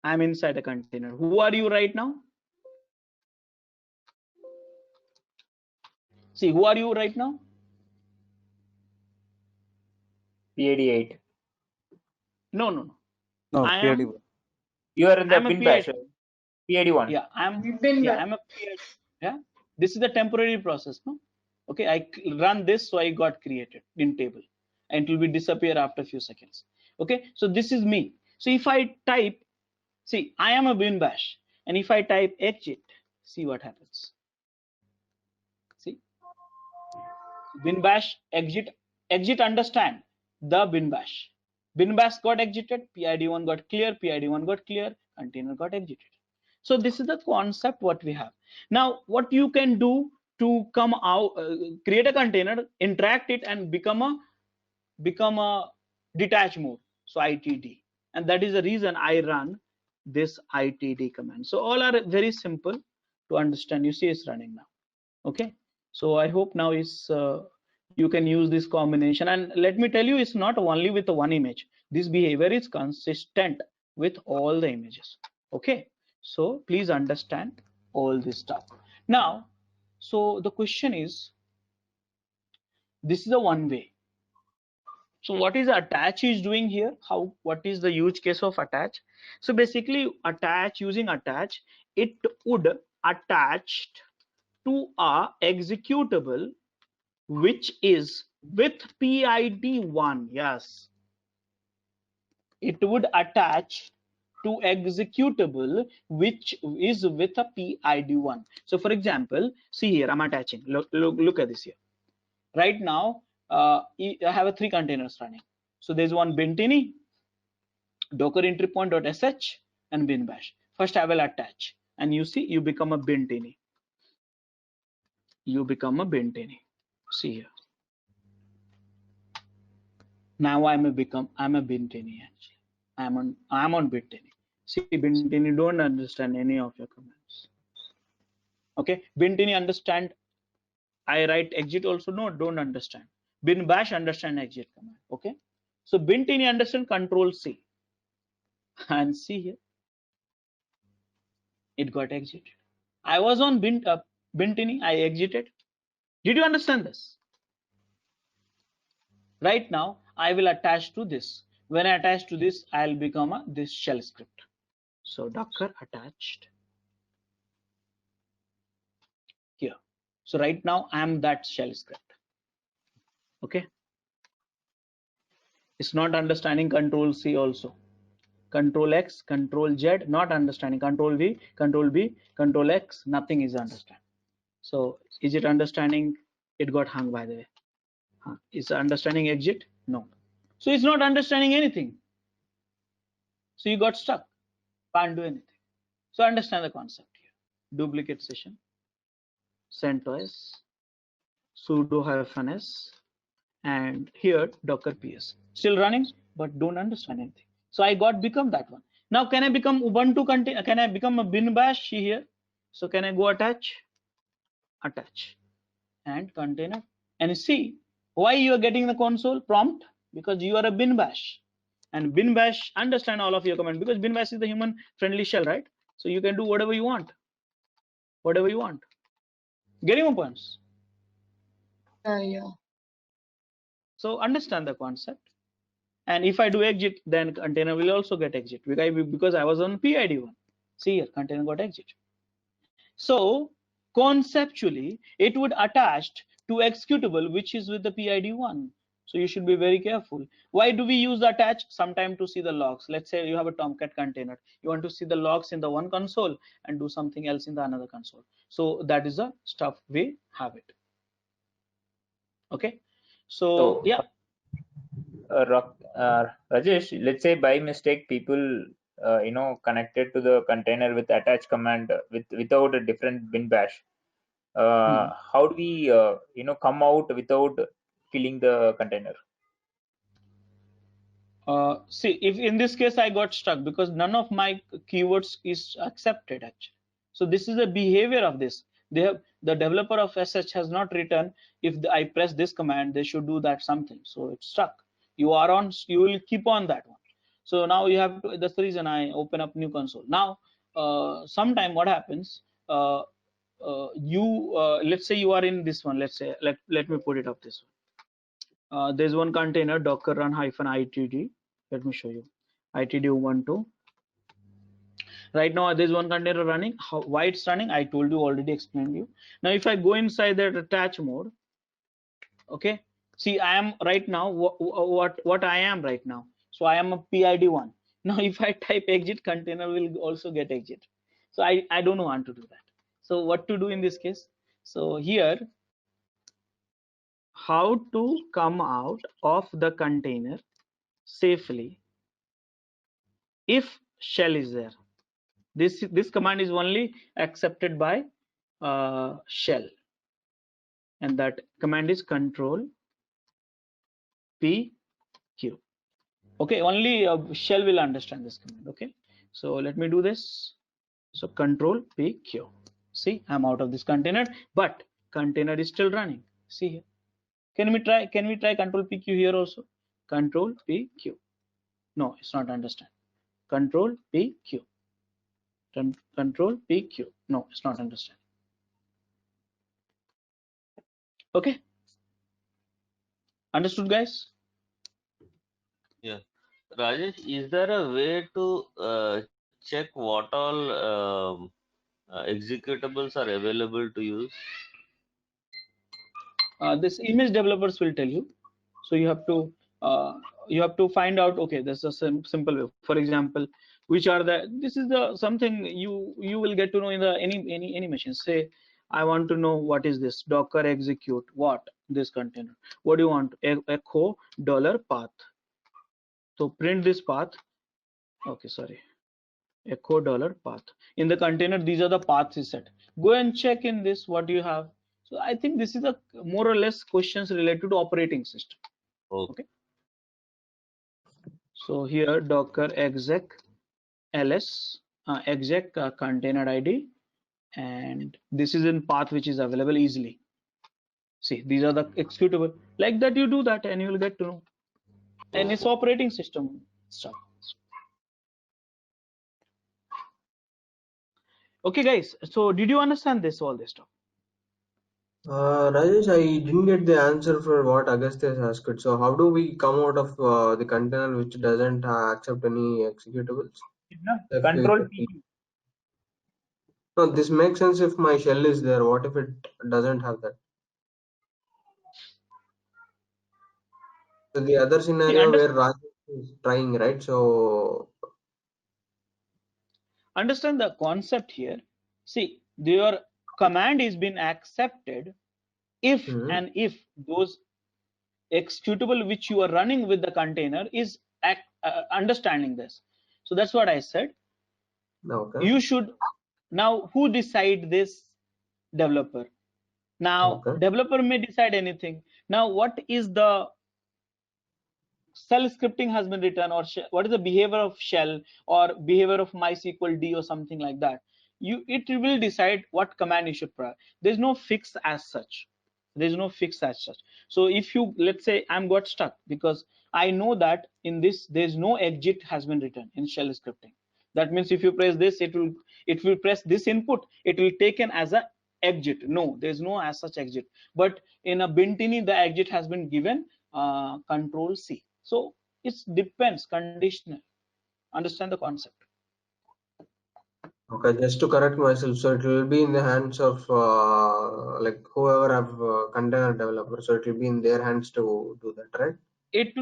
I'm inside a container. Who are you right now? See, who are you right now? PID8. No. I am. You are in the I'm a bin bash. PID1. Yeah, I'm a PID. Yeah, this is the temporary process, no? Okay, I run this, so I got created in table, and it will be disappear after a few seconds. Okay, so this is me. So if I type, see, I am a bin bash, and if I type exit, see what happens. See, bin bash exit understand the bin bash. Bin bash got exited, PID1 got clear, PID1 got clear, container got exited. So this is the concept what we have. Now what you can do to come out, create a container, interact it, and become a detach mode. So itd, and that is the reason I run this itd command. So all are very simple to understand. You see it's running now. Okay, so I hope now is you can use this combination, and let me tell you, it's not only with the one image. This behavior is consistent with all the images. Okay, so please understand all this stuff. Now, so the question is, this is the one way. So what is attach is doing here? What is the use case of attach? So basically attach, using attach, it would attach to a executable which is with PID1. Yes, it would attach to executable which is with a PID1. So for example, see here, I'm attaching. Look at this here. Right now I have 3 containers running. So there's one bintini, docker entry point.sh, and bin bash. First I will attach, and you see you become a bintini. You become a bintini. See here. Now I'm a bintini actually. I'm on bintini. See, bintini don't understand any of your commands. Okay, bintini understand. I write exit also, no, don't understand. Bin bash understand exit command. Okay, so bintini understand control C, and see here it got exited. I was on bintini, I exited. Did you understand this? Right now I will attach to this. When I attach to this, I'll become this shell script. So Docker attached here. So right now I am that shell script. Okay. It's not understanding Control C also. Control X, Control Z, not understanding. Control V, Control B, Control X, nothing is understand. So is it understanding? It got hung, by the way. Is understanding exit? No. So it's not understanding anything. So you got stuck. Can't do anything. So understand the concept here. Duplicate session. CentOS, sudo -s, and here Docker PS. Still running, but don't understand anything. So I got become that one. Now can I become Ubuntu container? Can I become a bin bash here? So can I go attach, and container, and you see why you are getting the console prompt? Because you are a bin bash, and bin bash understand all of your command, because bin bash is the human friendly shell, right? So you can do whatever you want, Getting my points? Yeah. So understand the concept. And if I do exit, then container will also get exit, because I was on PID one. See here, container got exit. So conceptually, it would attached to executable which is with the PID one. So you should be very careful. Why do we use attach? Sometime to see the logs. Let's say you have a Tomcat container. You want to see the logs in the one console and do something else in the another console. So that is the stuff we have it. Okay. So yeah. Rajesh, let's say by mistake people connected to the container with attach command without a different bin bash. How do we come out without killing the container? See, if in this case I got stuck because none of my keywords is accepted actually. So this is the behavior of this. They have, the developer of SH has not written if I press this command they should do that something. So it's stuck. You are on. You will keep on that one. So now you have to. That's the reason I open up new console. Now, sometime what happens? Let's say you are in this one. Let's say let me put it up this one. There's one container docker run -itd. Let me show you itd ubuntu. Right now there's one container running. Why it's running? I told you, already explained you. Now if I go inside that attach mode, okay, see I am right now what I am right now. So I am a PID one. Now if I type exit, container will also get exit. So I don't want to do that. So what to do in this case? So here, how to come out of the container safely if shell is there. This command is only accepted by shell, and that command is control PQ. Okay, only shell will understand this command. Okay, so let me do this. So control PQ. See, I'm out of this container, but container is still running. See here. Can we try control PQ here also? Control PQ. No, it's not understand. Control PQ. Control PQ. No, it's not understand. Okay. Understood, guys? Yeah. Rajesh, is there a way to check what all executables are available to use? This image developers will tell you. So you have to find out. Okay, there's a simple way. For example, which are this is the something you will get to know in the any machine. Say I want to know what is this docker execute what this container. What do you want? Echo $path. So print this path. Okay, sorry. Echo $path. In the container, these are the paths is set. Go and check in this what you have. So I think this is a more or less questions related to operating system. Okay. So here docker exec ls exec container id, and this is in path which is available easily. See, these are the executable. Like that, you do that and you will get to know. And it's operating system stuff. Okay, guys. So did you understand this all this stuff? Rajesh, I didn't get the answer for what Agastya has asked. So how do we come out of the container which doesn't accept any executables? If we, Control P. no, this makes sense if my shell is there. What if it doesn't have that? So the other See, scenario where Rajesh is trying, right? So understand the concept here. See, your command is being accepted if mhm, and if those executable which you are running with the container is understanding this. So that's what I said. okay, You should now, who decide this? Developer. Now okay, developer may decide anything. Now what is the shell scripting has been written, or what is the behavior of shell or behavior of MySQL D or something like that? It will decide what command you should provide. There's no fix as such. There's no fix as such. So if you, let's say I'm got stuck because I know that in this there's no exit has been written in shell scripting. That means if you press this, it will press this input, it will taken as a exit. No, there's no as such exit. But in a Bintini, the exit has been given Control C. So it depends, conditional. Understand the concept. okay. Just to correct myself, so it will be in the hands of like whoever have container developer. So it will be in their hands to do that, right? It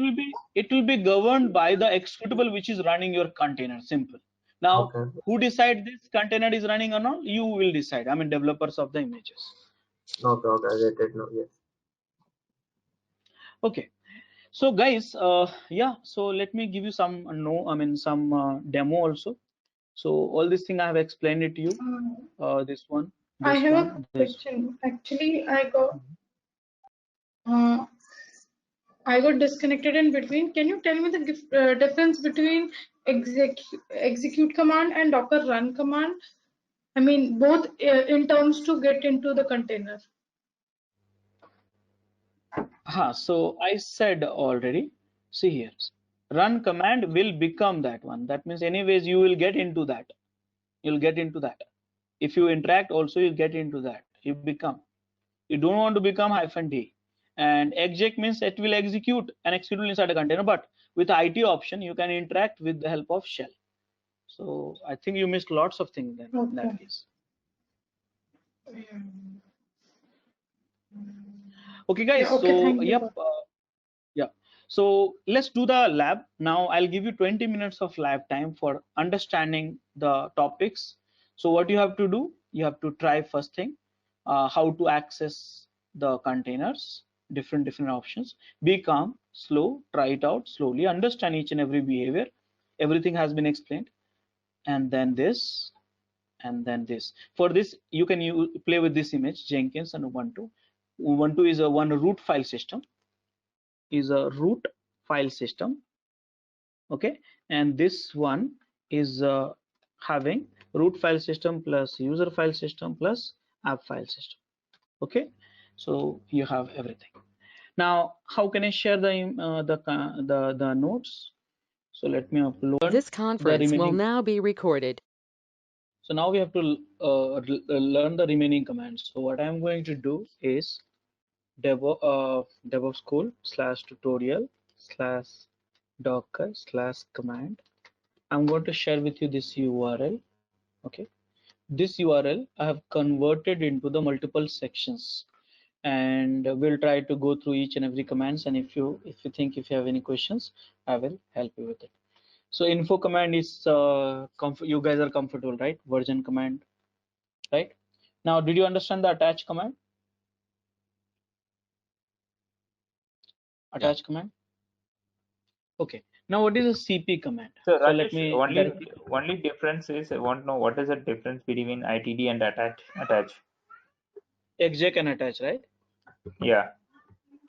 will be governed by the executable which is running your container. Simple. Now, Okay, who decide this container is running or not? You will decide. I mean, developers of the images. okay, okay. I get it now. Yes. Okay. So guys, yeah. So let me give you some some demo also. So all this thing I have explained it to you. This one, I this have a one, this. question. Actually, I got disconnected in between. Can you tell me the difference between execute command and Docker run command? I mean, both in terms to get into the container. So I said already. See here, run command will become that one. That means anyways you will get into that. You'll get into that. If you interact also, you get into that. You become. You don't want to become -d. And exec means it will execute an executable inside a container, but with IT option you can interact with the help of shell. So I think you missed lots of things then in that Okay. case. Okay guys, Yeah, okay, so thank you. yep, yeah. So let's do the lab. Now I'll give you 20 minutes of lab time for understanding the topics. So what you have to do, you have to try first thing, how to access the containers, different options. Be calm, slow, try it out slowly, understand each and every behavior. Everything has been explained. And then this, and then this. For this, you can play with this image, Jenkins and Ubuntu. Ubuntu is a one root file system, okay, and this one is having root file system plus user file system plus app file system. Okay, so you have everything. Now how can I share the notes? So let me upload This the conference will remaining. now be recorded. So now we have to learn the remaining commands. So what I'm going to do is DevOps school /tutorial/docker/command. I'm going to share with you this URL. Okay, this URL I have converted into the multiple sections, and we'll try to go through each and every commands. And if you have any questions, I will help you with it. So info command is you guys are comfortable, right? Version command, right? Now, did you understand the attach command? Attach command. Okay. Now, what is a CP command? So So let Rajesh, me only difference is I want to know what is the difference between ITD and attach. exec and attach, right? Yeah.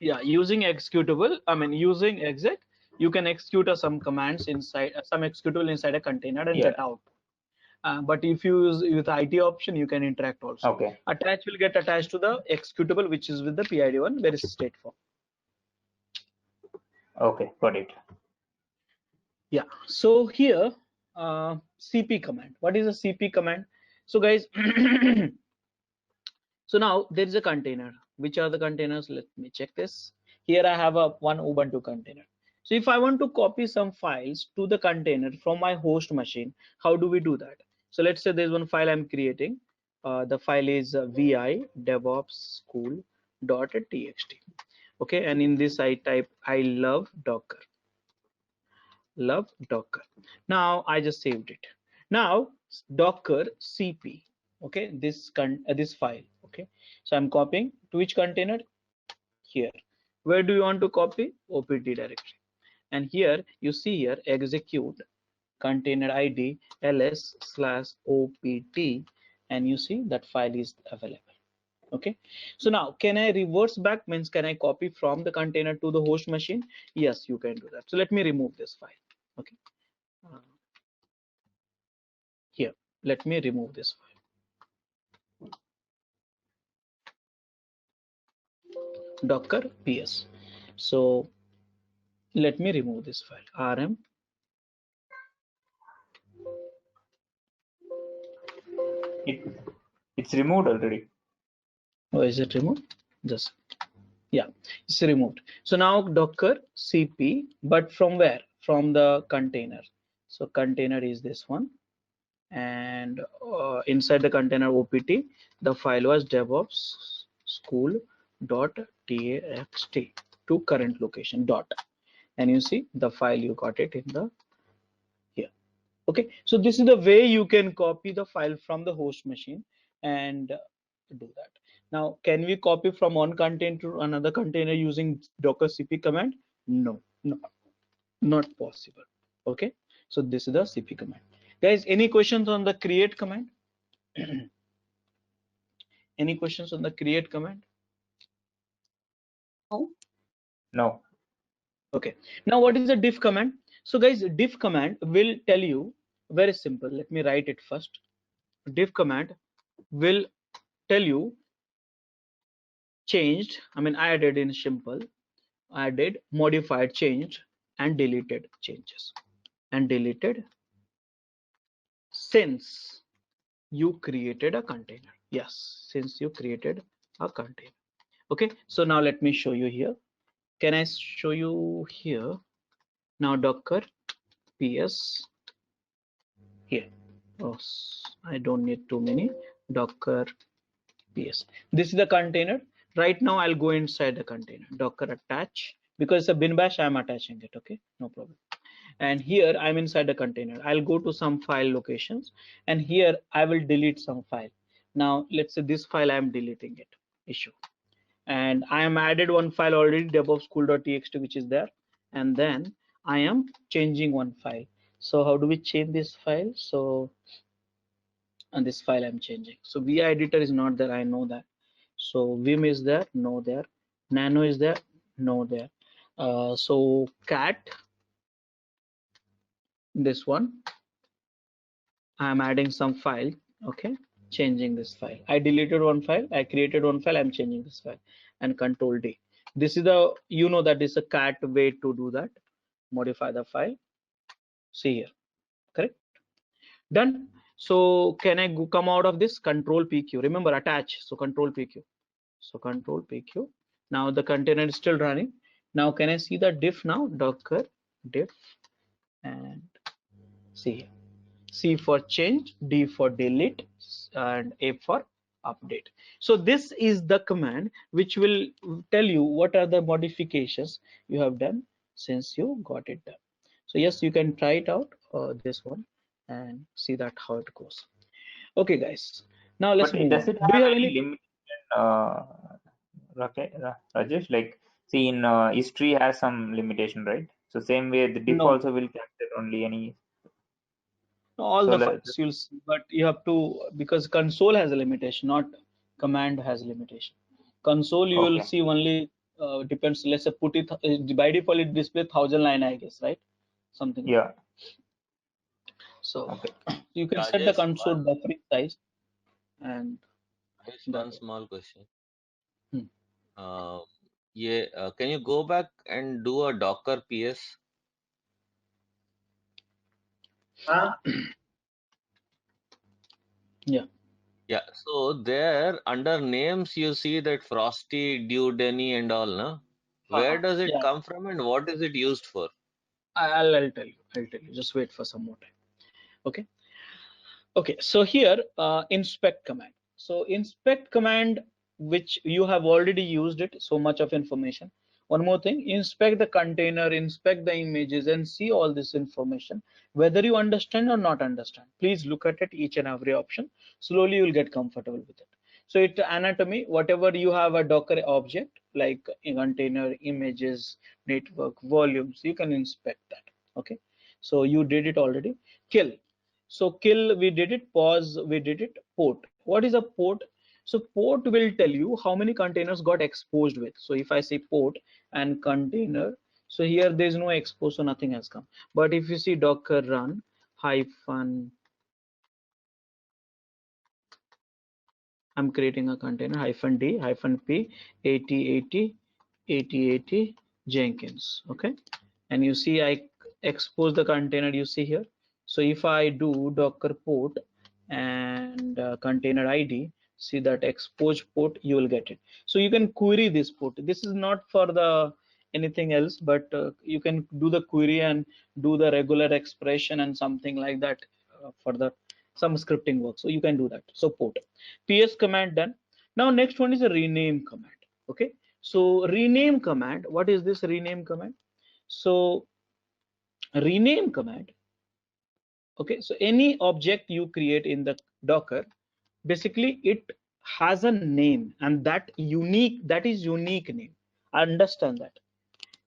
Yeah, using executable, I mean using exec, you can execute some commands inside some executable inside a container and get out. But if you use with IT option, you can interact also. Okay. Attach will get attached to the executable, which is with the PID one, very straightforward. Okay, got it. Yeah. So here, CP command. What is a CP command? So guys, so now there is a container. Which are the containers? Let me check this. Here I have one Ubuntu container. So if I want to copy some files to the container from my host machine, how do we do that? So let's say there's one file I'm creating. The file is vi devops school.txt. Okay, and in this I type I love Docker. Now I just saved it. Now Docker cp. Okay, this file. Okay, so I'm copying to which container? Here. Where do you want to copy? opt directory. And here you see here execute container id ls/opt, and you see that file is available. Okay, so now can I reverse back? Means can I copy from the container to the host machine? Yes, you can do that. So let me remove this file. Okay, here let me remove this file. Docker ps. So let me remove this file. rm It's removed already. oh, is it removed? Just yeah, it's removed. So now Docker cp, but from where? From the container. So container is this one, and inside the container opt, the file was devops school.txt to current location dot, and you see the file you got it in the here. Okay, so this is the way you can copy the file from the host machine and do that. Now can we copy from one container to another container using docker cp command? No, not possible. Okay, so this is the cp command. Guys, any questions on the create command? Any questions on the create command? No. Okay, now what is the diff command? So guys, diff command will tell you very simple. Let me write it first. Diff command will tell you changed, I mean added in simple, added, modified, changed, and deleted changes, and deleted since you created a container. Yes, since you created a container. Okay, so now let me show you here. Can I show you here? Now Docker ps here. Oh, I don't need too many. Docker ps. This is the container. Right now I'll go inside the container. Docker attach, because it's a bin bash, I'm attaching it. Okay, no problem. And here I'm inside the container. I'll go to some file locations, and here I will delete some file. Now let's say this file I'm deleting it, issue, and I am added one file already, devopschool.txt, which is there, and then I am changing one file. So how do we change this file? So and this file I'm changing. So vi editor is not there, I know that. So vim is there, no there. Nano is there, no there. So cat, this one I'm adding some file. Okay, changing this file. I deleted one file, I created one file, I'm changing this file, and control D. This is the, you know, that is a cat way to do that. Modify the file. See here, correct? Done. So can I come out of this? Control PQ. Remember attach. So control PQ. So control PQ. Now the container is still running. Now can I see the diff now? Docker diff, and see here. C for change, D for delete, and A for update. So this is the command which will tell you what are the modifications you have done since you got it done. So yes, you can try it out, this one, and see that how it goes. Okay guys, now let's But move does on. it Do you have have any any? limitation, Rajesh? Like, see, in history has some limitation, right? So same way, the diff No, also will capture only any. all So the files you'll see, but you have to, because console has a limitation, not command has a limitation. Console you will okay. see only depends. Let's say put it by default it display 1,000 line, I guess, right? Something like Yeah. that. So Okay. you can set the Rajesh, console buffering size, and that one way. small question. Hmm. Can you go back and do a Docker PS? Yeah. Yeah, so there under names you see that Frosty, Dew, Denny and all, no? Where does it Yeah, come from and what is it used for? I'll tell you. I'll tell you. Just wait for some more time. Okay. Okay. So here, inspect command. So inspect command, which you have already used it. So much of information. One more thing, inspect the container, inspect the images and see all this information, whether you understand or not understand. Please look at it, each and every option. Slowly you'll get comfortable with it. So it anatomy, whatever you have a Docker object like a container, images, network, volumes, you can inspect that. Okay. So you did it already. Kill. So kill, we did it. Pause, we did it. Port. What is a port? So port will tell you how many containers got exposed with. So if I say port and container, so here there's no expose, so nothing has come. But if you see Docker run hyphen, I'm creating a container hyphen d hyphen p 8080 Jenkins. Okay, and you see I expose the container, you see here. So if I do Docker port and container ID, see that expose port, you will get it. So you can query this port. This is not for the anything else, but you can do the query and do the regular expression and something like that for the some scripting work. So you can do that. So port ps command done. Now next one is a rename command. Okay, so rename command, what is this rename command? So rename command, okay, so any object you create in the Docker, basically it has a name, and that is unique name. Understand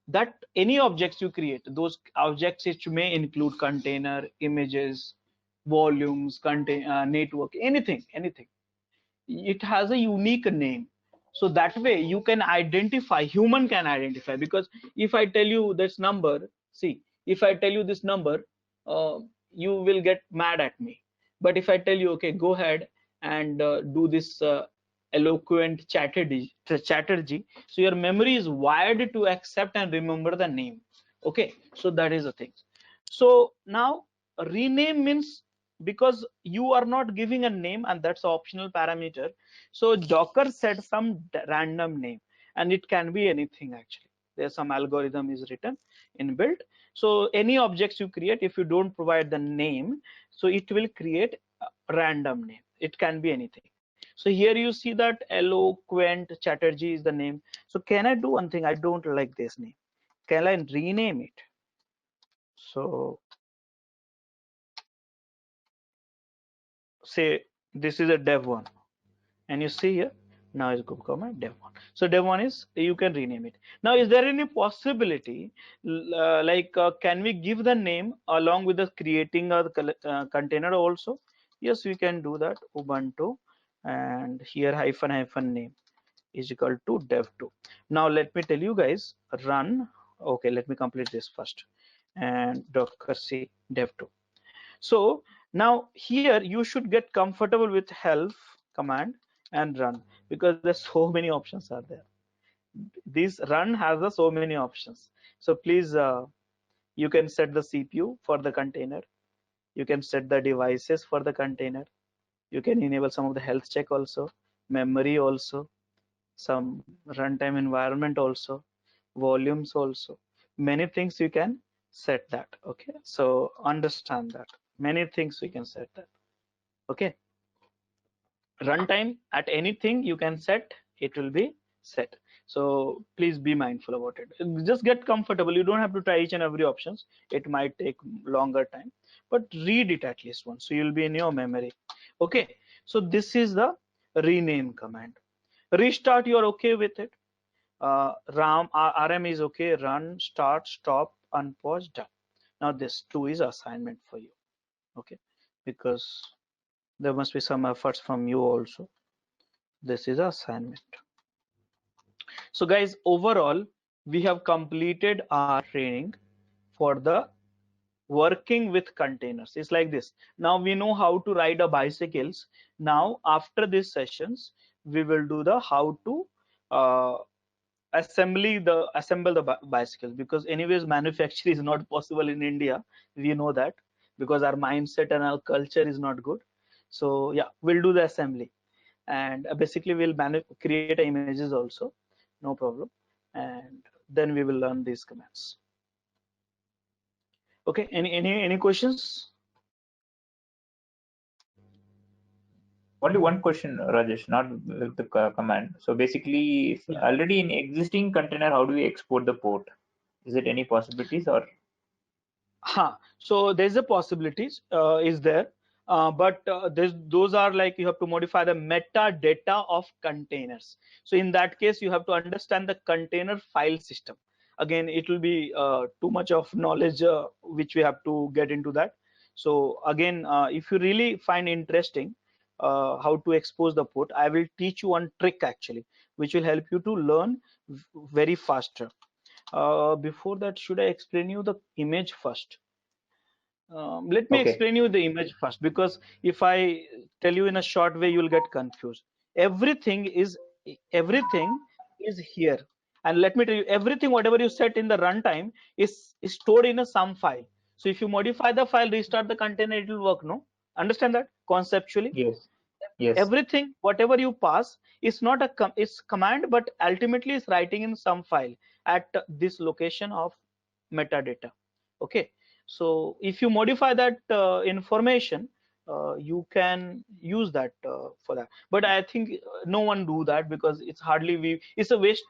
that any objects you create, those objects which may include container, images, volumes, network, anything, it has a unique name. So that way you can identify, human can identify, because if I tell you this number, see, if I tell you this number, you will get mad at me. But if I tell you, okay, go ahead and do this eloquent Chatterjee, so your memory is wired to accept and remember the name. Okay, so that is the thing. So now rename means, because you are not giving a name, and that's an optional parameter, so Docker set some random name, and it can be anything. Actually, there's some algorithm is written inbuilt. So any objects you create, if you don't provide the name, so it will create a random name. It can be anything. So here you see that eloquent Chatterjee is the name. So can I do one thing? I don't like this name. Can I rename it? So say this is a dev1, and you see here, now is Google command dev1. So dev1 is, you can rename it. Now is there any possibility can we give the name along with the creating a container also? Yes, we can do that. Ubuntu, and here hyphen name is equal to dev2. Now let me tell you guys, run. Okay, let me complete this first, and docker c dev2. So now here you should get comfortable with help command and run, because there's so many options are there. This run has so many options. So please, you can set the CPU for the container. You can set the devices for the container. You can enable some of the health check also, memory also, some runtime environment also, volumes also. Many things you can set that. Okay, so understand that many things we can set that. Okay, runtime at anything you can set, it will be set. So please be mindful about it. Just get comfortable. You don't have to try each and every options. It might take longer time, but read it at least once, so you'll be in your memory. Okay, so this is the rename command. Restart, you're okay with it. RM is okay. Run, start, stop, unpause, done. Now this 2 is assignment for you. Okay, because there must be some efforts from you also. This is assignment. So guys, overall we have completed our training for the working with containers. It's like this. Now we know how to ride a bicycles. Now after these sessions we will do the how to assemble the bicycles, because anyways manufacture is not possible in India. We know that, because our mindset and our culture is not good. So yeah, we'll do the assembly, and basically we'll create images also, no problem, and then we will learn these commands. Okay, any questions? Only one question, Rajesh, not with the command. So basically, if already in existing container, how do we export the port? Is it any possibilities or? So there's a possibilities is there, but those are like you have to modify the metadata of containers. So in that case, you have to understand the container file system. Again, it will be too much of knowledge which we have to get into that. So again, if you really find interesting how to expose the port, I will teach you one trick actually, which will help you to learn very faster. Before that, should I explain you the image first? Let me explain you the image first, because if I tell you in a short way, you'll get confused. Everything is here, and let me tell you, everything whatever you set in the runtime is stored in a some file. So if you modify the file, restart the container, it will work. No, understand that conceptually? Yes. Yes. Everything whatever you pass is not it's command, but ultimately is writing in some file at this location of metadata. Okay, so if you modify that information, you can use that for that, but I think no one do that, because it's hardly it's a waste.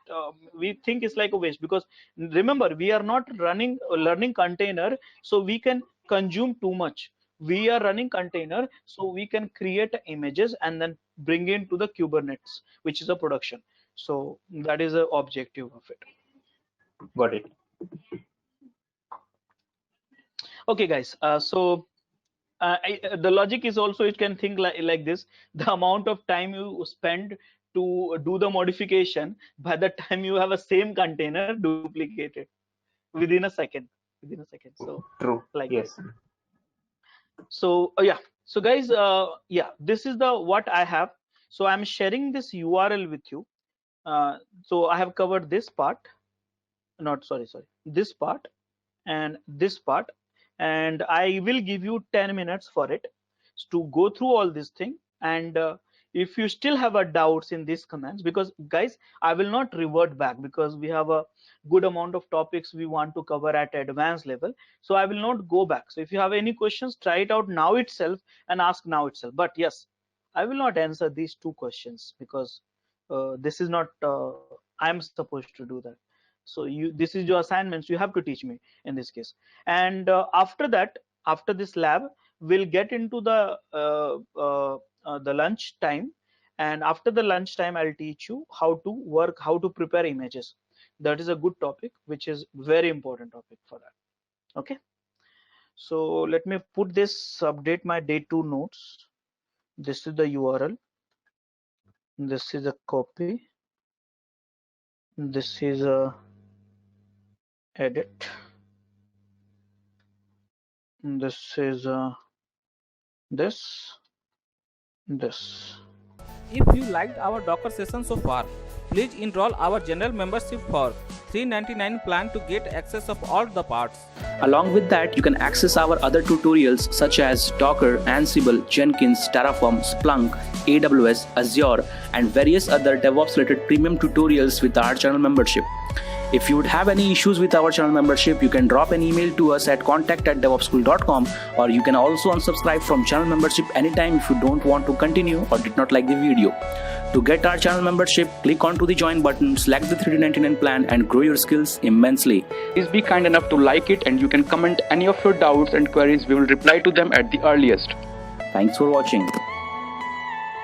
We think it's like a waste, because remember, we are not running learning container, so we can consume too much. We are running container, so we can create images and then bring into the Kubernetes, which is a production. So that is the objective of it. Got it. Okay, guys. The logic is also, you can think like this: the amount of time you spend to do the modification, by the time you have a same container duplicated within a second. So true. Like yes. So yeah, so guys, yeah, this is the what I have. So I'm sharing this URL with you. So I have covered this part, this part and this part, and I will give you 10 minutes for it to go through all this thing. And if you still have a doubts in these commands, because guys, I will not revert back, because we have a good amount of topics we want to cover at advanced level, so I will not go back. So if you have any questions, try it out now itself and ask now itself. But yes, I will not answer these two questions, because this is not I'm supposed to do that. So this is your assignments, you have to teach me in this case. And after that, after this lab, we'll get into the lunch time, and after the lunch time, I'll teach you how to work, how to prepare images. That is a good topic, which is very important topic for that. Okay, so let me put this, update my day 2 notes. This is the URL, this is a copy, this is a edit, this is this. If you liked our Docker session so far, please enroll our general membership for $399 plan to get access of all the parts. Along with that, you can access our other tutorials such as Docker, Ansible, Jenkins, Terraform, Splunk, AWS, Azure, and various other DevOps related premium tutorials with our channel membership. If you would have any issues with our channel membership, you can drop an email to us at contact@devopsschool.com, or you can also unsubscribe from channel membership anytime if you don't want to continue or did not like the video. To get our channel membership, click onto the join button, select the $399 plan and grow your skills immensely. Please be kind enough to like it, and you can comment any of your doubts and queries. We will reply to them at the earliest. Thanks for watching.